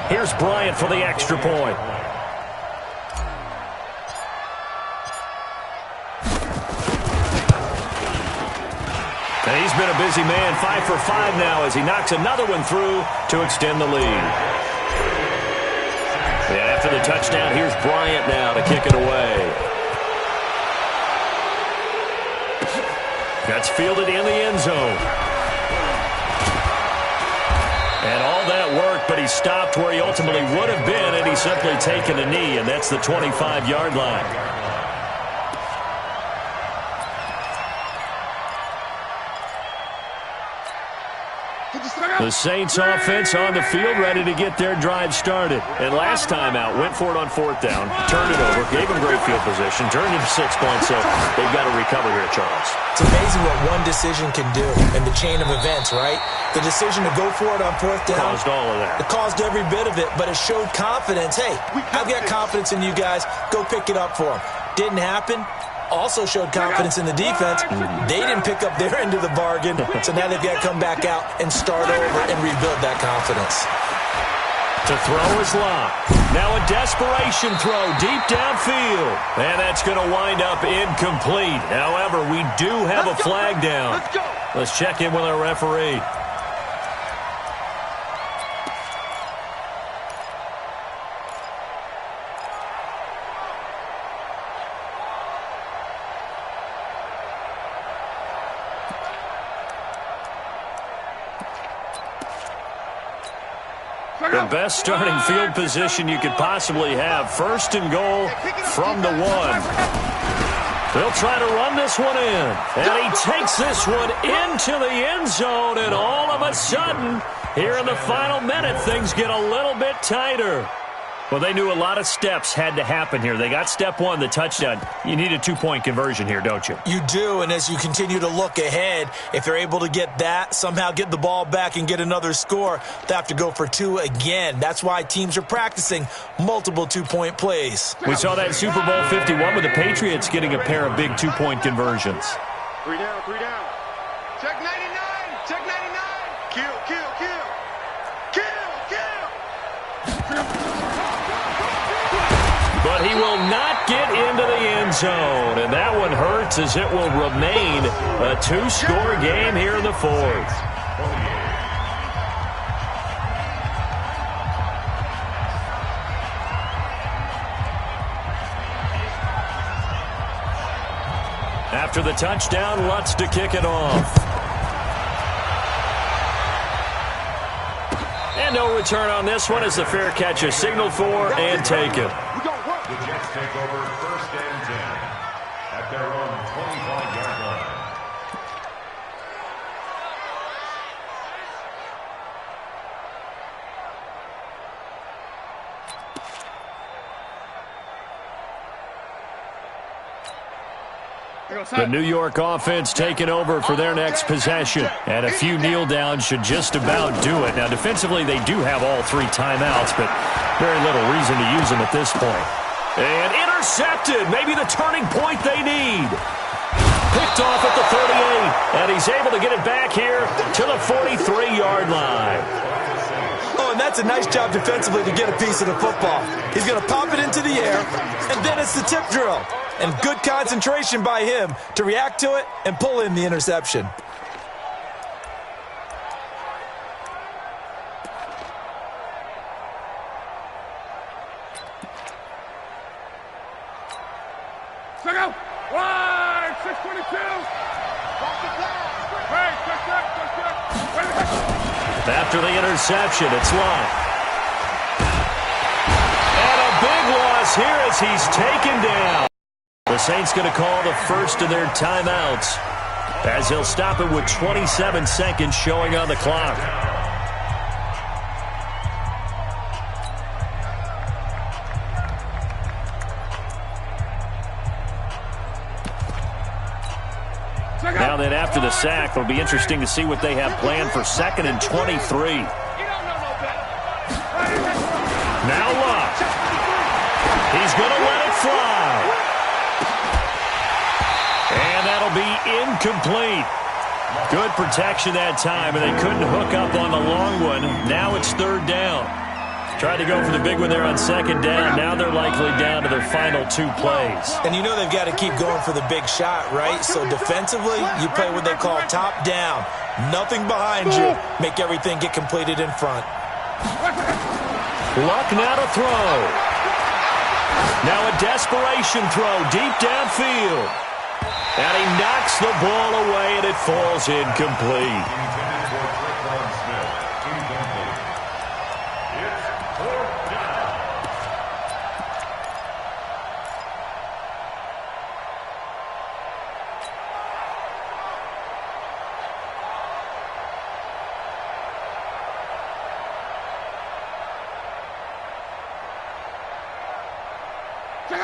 Here's Bryant for the extra point. And he's been a busy man, 5 for 5 now as he knocks another one through to extend the lead. And after the touchdown, here's Bryant now to kick it away. That's fielded in the end zone. And all that work, but he stopped where he ultimately would have been, and he's simply taken a knee, and that's the 25-yard line. The Saints offense on the field, ready to get their drive started. And last time out, went for it on 4th down, turned it over, gave them great field position, turned into 6 points, so they've got to recover here, Charles. It's amazing what one decision can do in the chain of events, right? The decision to go for it on 4th down. Caused all of that. It caused every bit of it, but it showed confidence. Hey, I've got confidence in you guys. Go pick it up for them. Didn't happen. Also showed confidence in the defense. They didn't pick up their end of the bargain, so now they've got to come back out and start over and rebuild that confidence. To throw is Locke. Now a desperation throw deep downfield. And that's going to wind up incomplete. However, we do have a flag down. Let's check in with our referee. The best starting field position you could possibly have. 1st and goal from the 1. They'll try to run this one in. And he takes this one into the end zone. And all of a sudden, here in the final minute, things get a little bit tighter. Well, they knew a lot of steps had to happen here. They got step 1, the touchdown. You need a 2-point conversion here, don't you? You do, and as you continue to look ahead, if they're able to get that, somehow get the ball back and get another score, they have to go for 2 again. That's why teams are practicing multiple 2-point plays. We saw that in Super Bowl 51 with the Patriots getting a pair of big 2-point conversions. 3 down, 3 down. Check 99, check 99. Kill, kill, kill. Kill, kill. But he will not get into the end zone. And that one hurts as it will remain a 2-score game here in the 4th. After the touchdown, Lutz to kick it off. And no return on this one as the fair catch is signaled for and taken. The Jets take over 1st and 10 at their own 25-yard line. The New York offense taking over for their next possession. And a few kneel downs should just about do it. Now, defensively, they do have all 3 timeouts, but very little reason to use them at this point. And intercepted. Maybe the turning point they need. Picked off at the 38. And he's able to get it back here to the 43-yard line. Oh, and that's a nice job defensively to get a piece of the football. He's going to pop it into the air, and then it's the tip drill. And good concentration by him to react to it and pull in the interception. Check out. Wide, 622. Hey, check. After the interception, it's Lott. And a big loss here as he's taken down. The Saints going to call the first of their timeouts as he'll stop it with 27 seconds showing on the clock. Now then, after the sack, it'll be interesting to see what they have planned for 2nd and 23. Now Lott. He's going to let it fly. And that'll be incomplete. Good protection that time, and they couldn't hook up on the long one. Now it's 3rd down. Tried to go for the big one there on 2nd down. Now they're likely down to their final 2 plays. And you know they've got to keep going for the big shot, right? So defensively, you play what they call top down. Nothing behind you. Make everything get completed in front. Luck now to throw. Now a desperation throw deep downfield. And he knocks the ball away, and it falls incomplete.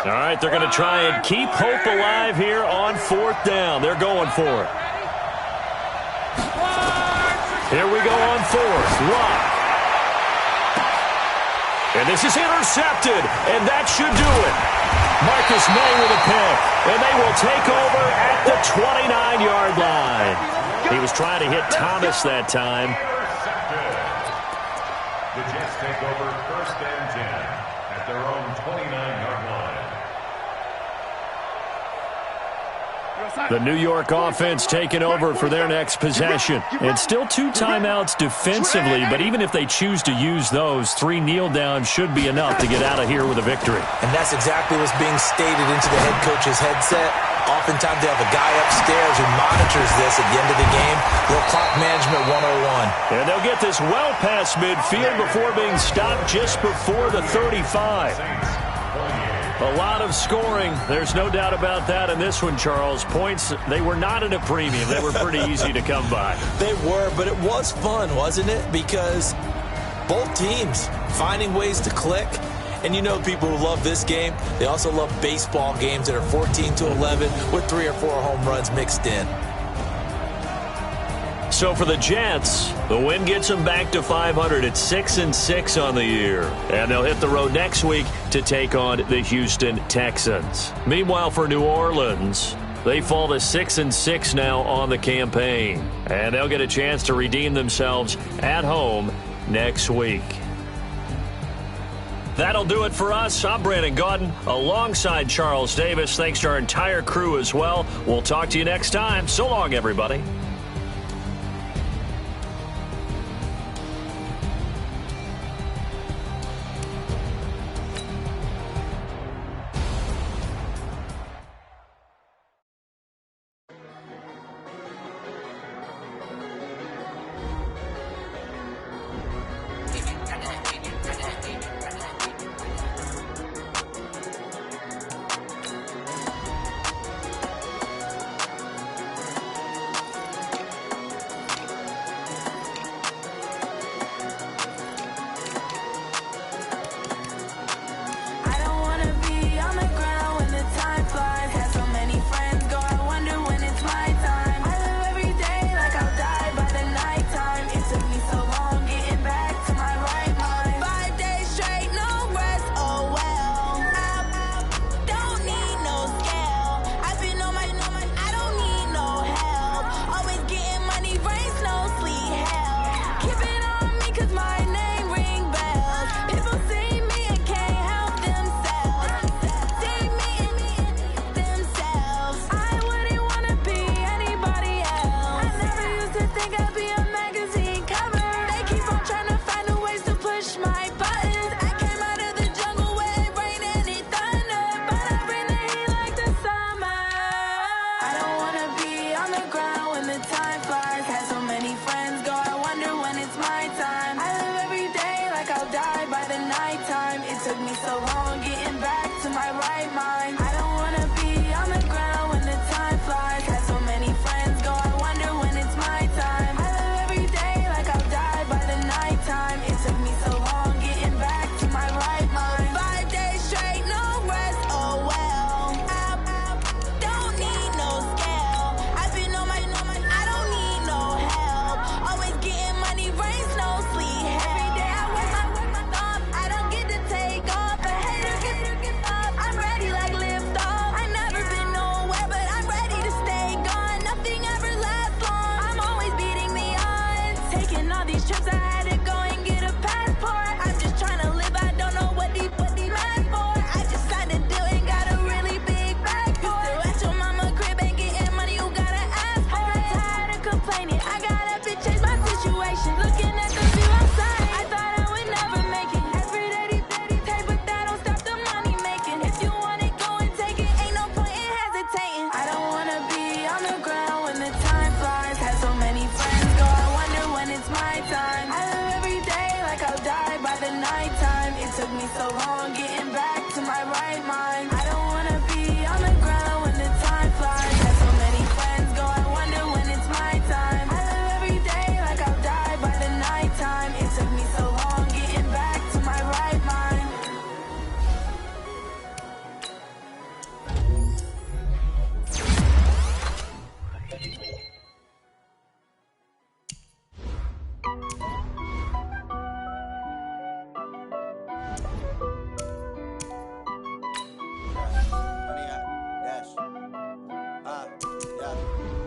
All right, they're going to try and keep hope alive here on 4th down. They're going for it. Here we go on 4th. Lott. And this is intercepted, and that should do it. Marcus May with a pick, and they will take over at the 29-yard line. He was trying to hit Thomas that time. The Jets take over 1st and 10 at their own 29-yard line. The New York offense taking over for their next possession. And still 2 timeouts defensively, but even if they choose to use those, 3 kneel downs should be enough to get out of here with a victory. And that's exactly what's being stated into the head coach's headset. Oftentimes they have a guy upstairs who monitors this at the end of the game. Little clock management 101. And they'll get this well past midfield before being stopped just before the 35. A lot of scoring. There's no doubt about that in this one, Charles. Points, they were not at a premium. They were pretty easy to come by. They were, but it was fun, wasn't it? Because both teams finding ways to click. And you know people who love this game, they also love baseball games that are 14-11 with 3 or 4 home runs mixed in. So for the Jets, the win gets them back to 500 at 6-6 on the year. And they'll hit the road next week to take on the Houston Texans. Meanwhile, for New Orleans, they fall to 6-6 now on the campaign. And they'll get a chance to redeem themselves at home next week. That'll do it for us. I'm Brandon Gaudin alongside Charles Davis. Thanks to our entire crew as well. We'll talk to you next time. So long, everybody.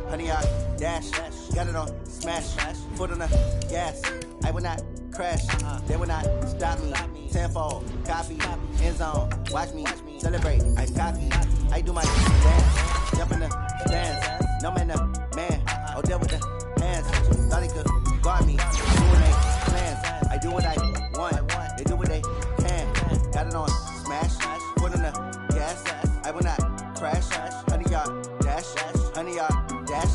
honey yard, dash, got it on, smash, foot on the gas, I will not crash, they will not stop me, tenfold, copy, end zone, watch me, celebrate, I'm cocky, I do my dance, jump in the stands, no man, man, oh there with the hands, thought he could guard me, I do what they plans, I do what I want, they do what they can, got it on, smash, foot on the gas, I will not crash, honey yard, dash, honey yard, dash,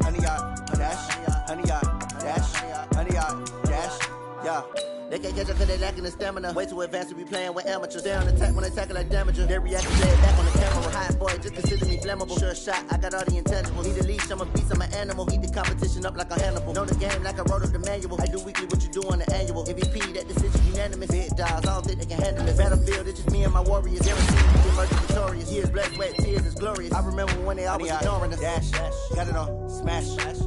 honey yard, dash, honey yard, dash, honey yard, dash, yeah. They can't catch up cause they lacking the stamina. Way too advanced to be playing with amateurs. They on attack when they tackle like damager. They react to play it back on the camera. Hot boy, just consider me flammable. Sure shot, I got all the intangibles. Need a leash, I'm a beast, I'm an animal. Eat the competition up like a Hannibal. Know the game like I wrote up the manual. I do weekly what you do on the annual. MVP, that decision unanimous. Big dogs, I don't think they can handle it. Battlefield, it's just me and my warriors. Guaranteed we can emerge victorious. Years, blood, sweat, tears, it's glorious. I remember when they always ignoring us. Dash, got it on, smash,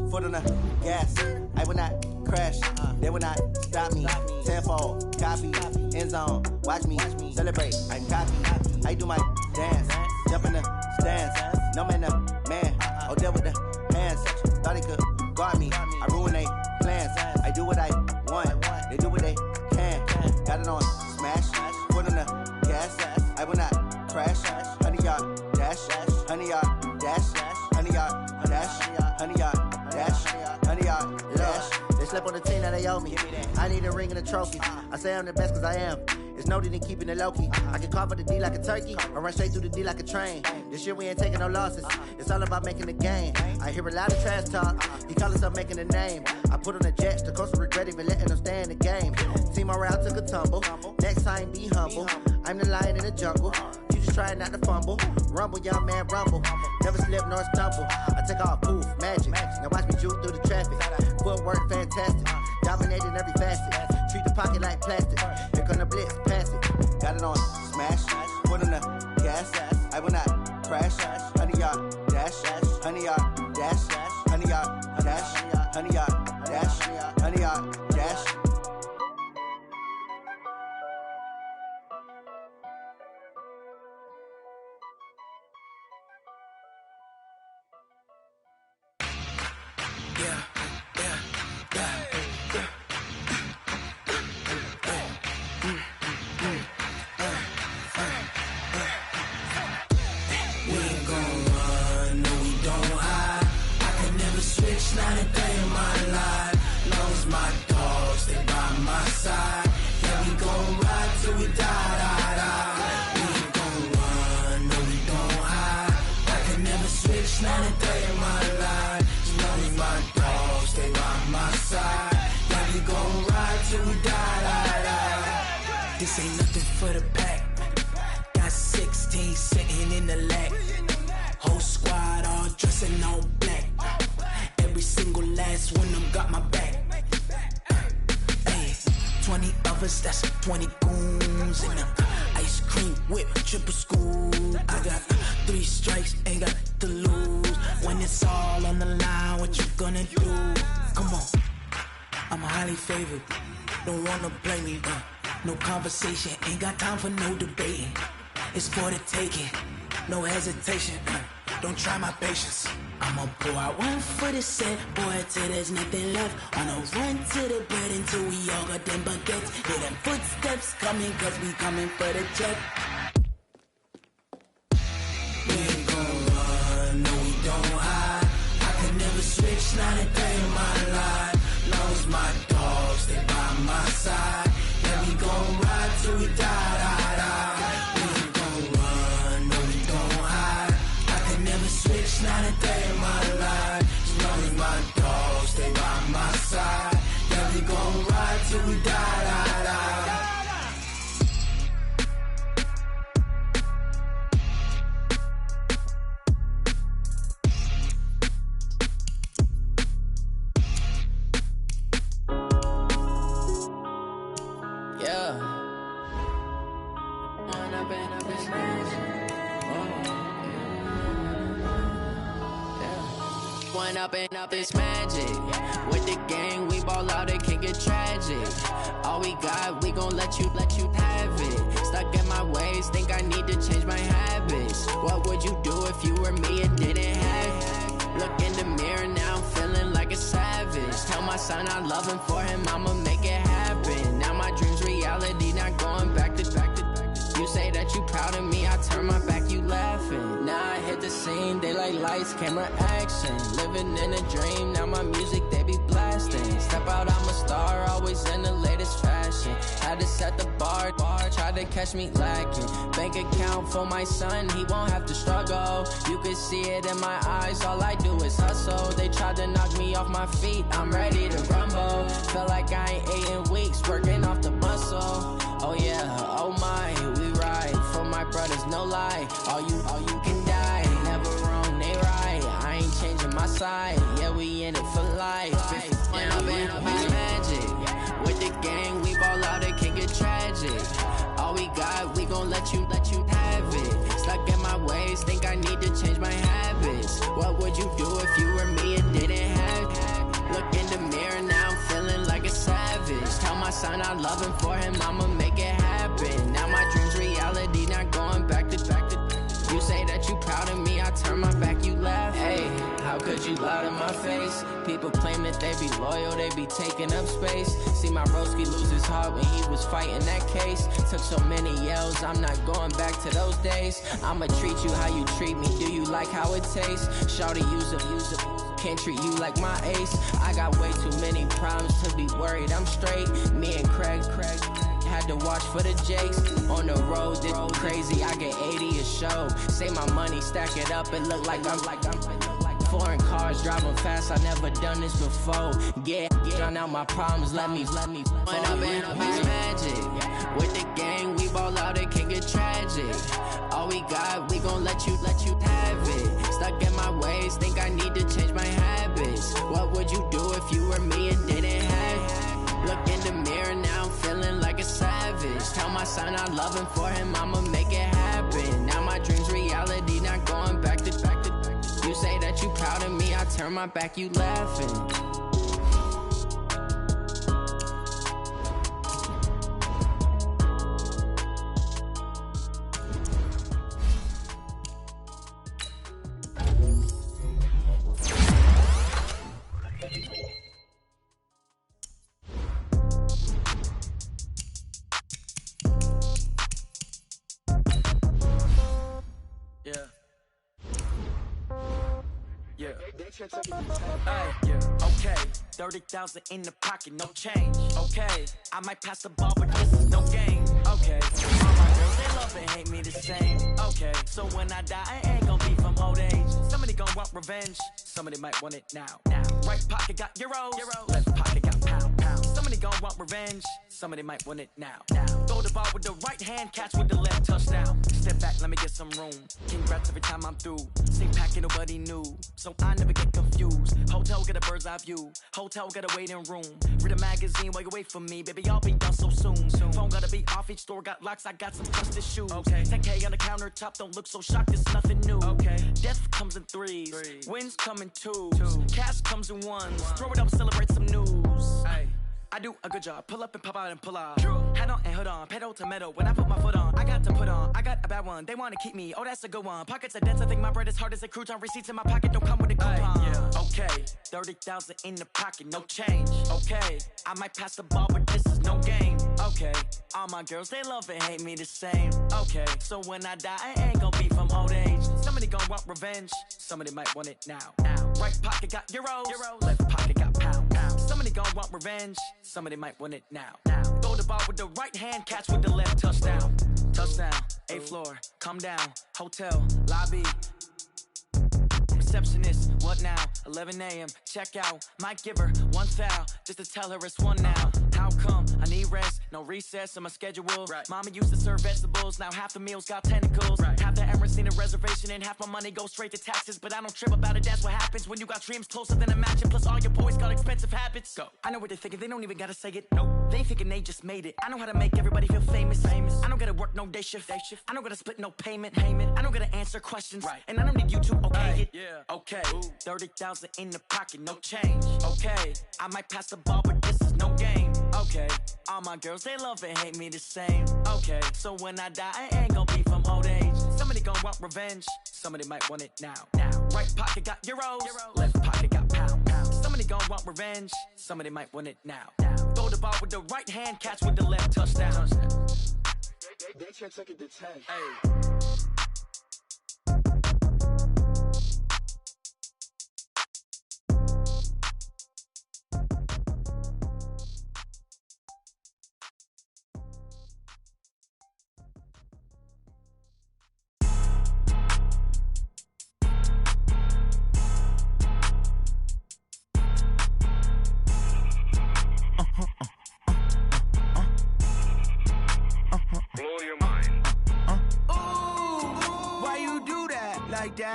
foot on the gas. I will not crash, they will not stop me. Tenfold, copy, end zone, watch me, celebrate, I'm cocky, I do my dance, jump in the stands, no man, man, oh there with the hands, thought he could guard me, I ruin they plans, I do what I want, they do what they can, got it on, smash, foot on the gas, I will not crash, honey yard, dash, honey yard, dash, honey yard, dash, honey yard, dash, honey yard, dash. They slept on the team that they owe me. I need a ring and a trophy. I say I'm the best cause I am. It's noted in keeping it low-key. I can carve up the D like a turkey or run straight through the D like a train. This year we ain't taking no losses. It's all about making the game. I hear a lot of trash talk. He call himself making a name. I put on the Jets. The coach will regret even letting them stay in the game. Team morale took a tumble. Next time be humble. I'm the lion in the jungle. You just try not to fumble. Rumble, young man, rumble. Never slip nor stumble. I take off, poof, magic. Now watch me juke through the traffic. Footwork fantastic. Dominating every facet. Treat the pocket like plastic. Here come the blitz, pass it. Got it on, smash. Foot on the gas. I will not crash. Honey yard, dash. Honey yard, dash. Honey yard, dash. Honey yard, dash. Honey yard, dash. Not a day in my life, long as my dogs stay by my side. Yeah, we gon' ride till we die. We ain't gon' run, no we don't hide. I can never switch, not a day in my life. As long as my dogs stay by my side. Yeah, we gon' ride till we die. This ain't nothing for the pack. Got 16 sitting in the lag. Whole squad all dressing all black. Every single last one of them got my back. Hey, 20 of us, that's 20 goons. And ice cream whip, triple scoop. I got 3 strikes, ain't got to lose. When it's all on the line, what you gonna do? Come on, I'm highly favored. Don't wanna blame me, no conversation, ain't got time for no debating. It's for the taking, no hesitation. Don't try my patience. I'ma pour out one for the set, boy, till there's nothing left. On a run to the bread until we all got them baguettes. Hear them footsteps coming, cause we coming for the check. We ain't gon' run, no we don't hide. I can never switch, not a day in my life. Long as my dogs stay by my side. Yeah, we gon' ride till we die. Switch, not a day in my life. As long as my dogs stay by my side. Yeah, we gon' ride till we die. Yeah. One up and up is magic. With the gang, we ball out, it can get tragic. All we got, we gon' let you have it. Stuck in my ways, think I need to change my habits. What would you do if you were me and didn't have? Look in the mirror son, I love him. For him, I'ma make it happen. Now my dreams reality, not going back to. You say that you proud of me, I turn my back, you laughing. Now I hit the scene, they like lights, camera, action. Living in a dream, now my music, they be blasting. Step out, I'm a star, always in the latest fashion. Had to set the bar, tried to catch me lacking. Bank account for my son, he won't have to struggle. You can see it in my eyes, all I do is hustle. They tried to knock me off my feet, I'm ready to rumble. Feel like I ain't ate in weeks, working off the muscle. Oh yeah, oh my, we ride for my brothers, no lie. All you can die, never wrong, they right. I ain't changing my side, yeah, we in it for life. Now it's magic, with the gang, we ball out, it can get tragic. All we got, we gon' let you have it. Stuck in my ways, think I need to change my habits. What would you do if you were me and didn't have it? Look in the mirror, now I'm feeling like a savage. Tell my son I love him, for him I'ma make it happen. Now my dreams reality, not going back to. You say that you proud of me, I turn my back, you laugh. Hey, how could you lie to my face? People claim that they be loyal, they be taking up space. See my broski lose his heart when he was fighting that case. Took so many yells, I'm not going back to those days. I'ma treat you how you treat me, do you like how it tastes? Shawty, use it. Can't treat you like my ace. I got way too many problems to be worried, I'm straight. Me and Craig had to watch for the Jakes. On the road, this crazy, I get 80 a show. Say my money, stack it up, it look like I'm foreign cars, driving fast, I never done this before. Yeah, drown out my problems, let me When I'm in it's magic. With the gang, we ball out, it can get tragic. All we got, we gon' let you have it. Stuck in my ways, think I need to change my habits. What would you do if you were me and didn't have it? Look in the mirror, now I'm feeling like a savage. Tell my son I love him, for him I'ma make it happen. Now my dreams reality, not going back to. You say that you proud of me, I turn my back, you laughing. Okay, 30,000 in the pocket, no change. Okay, I might pass the ball, but this is no game. Okay, all my girls, they love and hate me the same. Okay, so when I die, I ain't gon' be from old age. Somebody gon' want revenge, somebody might want it now. Right pocket got euros, left pocket got pound. Somebody gon' want revenge, somebody might want it now. Throw the ball with the right hand, catch with the left, touchdown. Step back, let me get some room. Congrats every time I'm through. Same packet, nobody knew, so I never get confused. Hotel get a bird's eye view, hotel got a waiting room. Read a magazine while you wait for me, baby, I'll be done so soon. Phone gotta be off, each store got locks, I got some trusted shoes. 10K on the countertop, don't look so shocked, it's nothing new. Death comes in threes, wins come in twos, cash comes in ones. Throw it up, celebrate some news. I do a good job, pull up and pop out and pull out. Head on and hood on, pedal to metal. When I put my foot on, I got to put on. I got a bad one, they wanna keep me, oh that's a good one. Pockets are dense, I think my bread is hard as a crouton. Receipts in my pocket don't come with a coupon. Okay, 30,000 in the pocket, no change. Okay, I might pass the ball, but this is no game. Okay, all my girls, they love and hate me the same. Okay, so when I die, I ain't gon' be from old age. Somebody gon' want revenge, somebody might want it now. Right pocket got euros, left pocket got pound. Somebody gon' want revenge, somebody might want it now. Throw the ball with the right hand, catch with the left, touchdown. Touchdown, 8th floor, come down, hotel, lobby. Receptionist, what now? 11 a.m., check out. Might give her one foul, just to tell her it's one now. How come? I need rest, no recess in my schedule. Mama used to serve vegetables, now half the meals got tentacles. Half the Emirates need a reservation and half my money goes straight to taxes. But I don't trip about it, that's what happens when you got dreams closer than a mansion. Plus all your boys got expensive habits. Go. I know what they're thinking, they don't even gotta say it. Nope. They thinking they just made it. I know how to make everybody feel famous. I don't gotta work no day shift. I don't gotta split no payment. I don't gotta answer questions. And I don't need you to okay it. Okay, 30,000 in the pocket, no change. Okay, I might pass the ball, but this is no game. Okay, all my girls, they love and hate me the same. Okay, so when I die, I ain't gon' be from old age. Somebody gon' want revenge, somebody might want it now. Right pocket got euros, left pocket got pound. Somebody gon' want revenge. Some of them might want it now. Throw the ball with the right hand, catch with the left, touchdown. They can't take it to 10. Hey.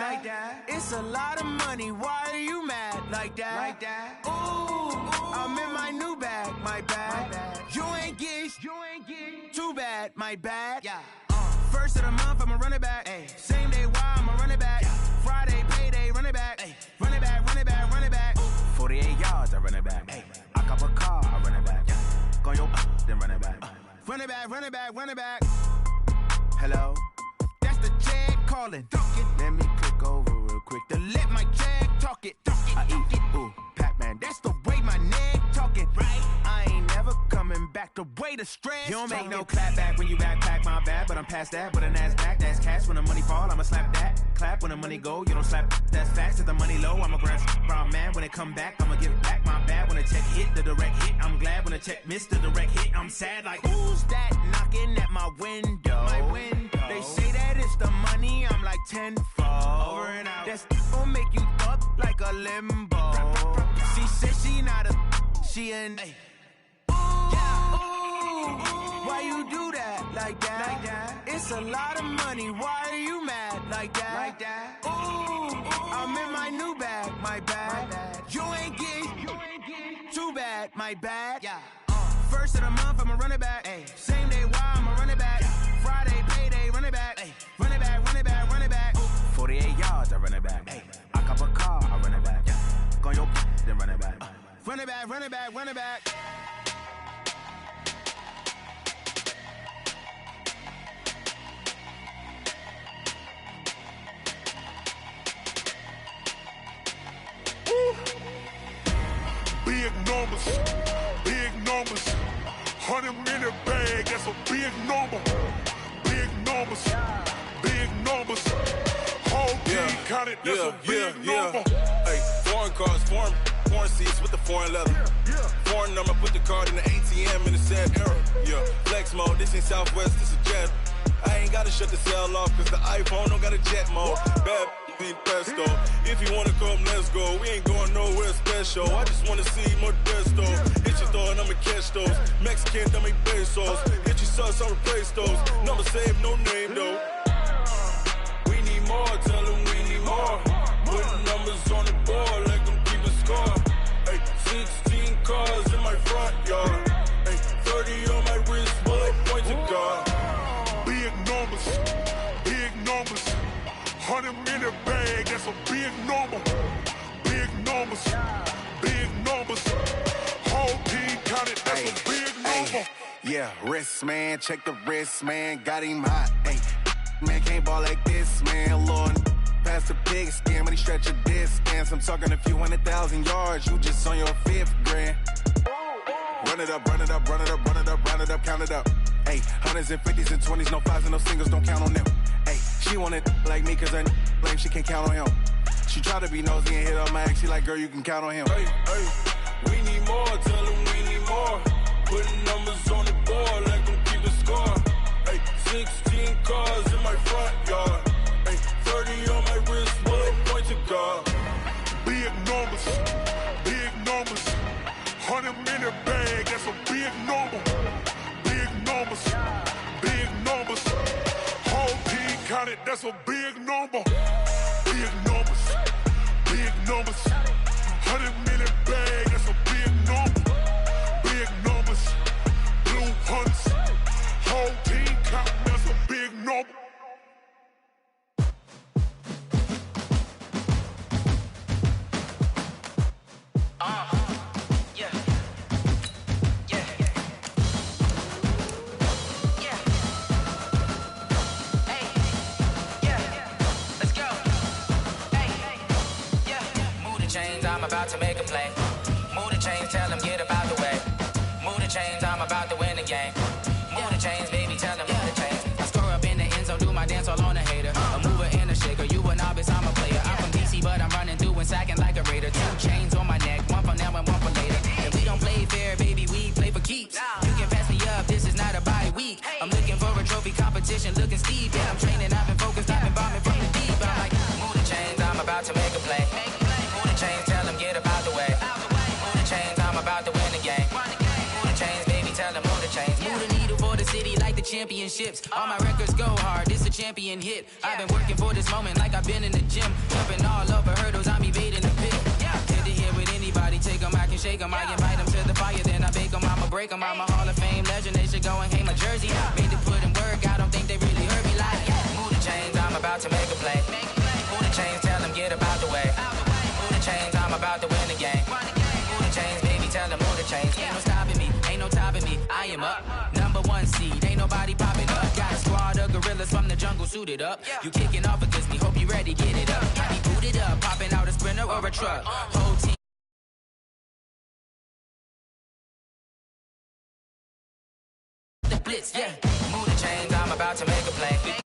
Like that. It's a lot of money. Why are you mad like that? Ooh, I'm in my new bag, my bag. You ain't get too bad, my bad. Yeah. First of the month, I'ma run it back. Ay. Same day, why I'ma run it back. Yeah. Friday, payday, run it back. Ay. Run it back, run it back, run it back. 48 yards, I run it back. Ay. I cop a car, I run it back. Yeah. Go your then run it back. Run it back, run it back, run it back. Hello? That's the jag calling. Let me click over real quick to let my jag talk it. I eat it, ooh, Pac-Man. That's the way my neck talking. Right? I ain't never coming back the way the stress. You don't make no clap back when you backpack my bad, but I'm past that. But an ass back, that's cash. When the money fall, I'ma slap that. Clap when the money go, you don't slap. That's facts. If the money low, I'ma grab brown man. When it come back, I'ma give back my bad. When the check hit, the direct hit. I'm glad when the check missed the direct hit. I'm sad like, who's that knocking at my window? My window. They say that it's the money, I'm like tenfold. Over and out. That's gon' make you up like a limbo. She said she not a, she an. Ay. Ooh, why you do that like that? It's a lot of money. Why are you mad like that? Ooh, I'm in my new bag, my bag. You ain't get too bad, my bad. Yeah. First of the month, I'ma run it back. Ay. Same day, why I'ma run it back. Friday, payday, run it back. Ay. Run it back, run it back, run it back. 48 yards, I run it back. Ay. I cop a car, I run it back. Yeah. Go your then run it back. Run it back, run it back, run it back. Big numbers, big numbers. 100-minute bag, that's a big number. Big numbers, big numbers. Whole team counted, that's a big number. Hey, foreign cars, foreign seats with the foreign leather. Foreign number, put the card in the ATM in the sad era. Yeah, flex mode, this ain't Southwest, this is Jet. I ain't gotta shut the cell off, cause the iPhone don't got a jet mode. Bad be pesto. If you wanna come, let's go. We ain't going nowhere special. I just wanna see more Modesto. Hit your thought, I'ma catch those. Mexican, dummy pesos. Hit your sus, I'll replace those. Number save, no name though. We need more, tell them we need more. Putting numbers on the board, let them keep a score. Hey, 16 cars in my front yard. Hey, 30 on my wrist, bullet point to God. Big numbers, big numbers. 100-minute bag, that's a big number. Big numbers, big numbers. Whole team counted, that's a big number. Yeah, wrist man, check the wrist man, got him hot. Ay, man can't ball like this, man. Lord, past the pig skin when he stretch a disc. I'm talking a few 100,000 yards, you just on your 5th grand. Run it up, run it up, run it up, run it up, run it up, count it up. Ay, hundreds and 50s and 20s, no 5s and no singles, don't count on them. Ay, she want it like me cause her blame she can't count on him. She try to be nosy and hit up my ex, she like, girl, you can count on him. Hey, we need more, tell them we need more. Putting numbers on the board, let them keep a score. Hey, 16 cars in my front yard. Hey, 30 on my wrist, bullet point to God. Big numbers, big numbers. 100-minute bag, that's a big number. Big numbers, big numbers. Whole team counted, that's a big number. Big numbers, big numbers. 100-minute bag, that's a big number. Big numbers, blue hunts. Whole team counting, that's a big number. I'm about to make a play. the chains, tell them get up out the way. Move the chains, I'm about to win the game. Move the chains, baby, tell them move the chains. I score up in the end zone, do my dance all on a hater. A mover and a shaker, you a novice, I'm a player. I'm from DC, but I'm running through and sacking like a raider. 2 chains on my neck, one for now and one for later. And we don't play fair, baby, we play for keeps. You can pass me up, this is not a bye week. I'm looking for a trophy competition, looking steep. Yeah, I'm training, I've been focused, I've been bombing from the deep. I'm like, move the chains, I'm about to make a play. Move the chains, tell them get up out the way. Move the chains, I'm about to win the game. Move the chains, baby, tell them move the chains. Move the needle for the city like the championships. All my records go hard, this a champion hit. I've been working for this moment like I've been in the gym. Jumping all over hurdles, I'm evading the pit. Head to head with anybody, take them, I can shake them. I invite them to the fire, then I bake them, I'ma break them. I'm a Hall of Fame legend, they should go and hang my jersey. Made to put in work, I don't think they really heard me like, move the chains, I'm about to make a play. Move the chains, tell them get up out the way. Move the chains, I'm about to win the game. Move the chains, baby, tell them move the chains. Ain't no stopping me, ain't no topping me, I am up. Number 1 seed, ain't nobody popping up. Got a squad of gorillas from the jungle suited up. You kicking off against me, hope you ready, get it up. I be booted up, popping out a sprinter or a truck. Whole team. The blitz, yeah. Move the chains, I'm about to make a play.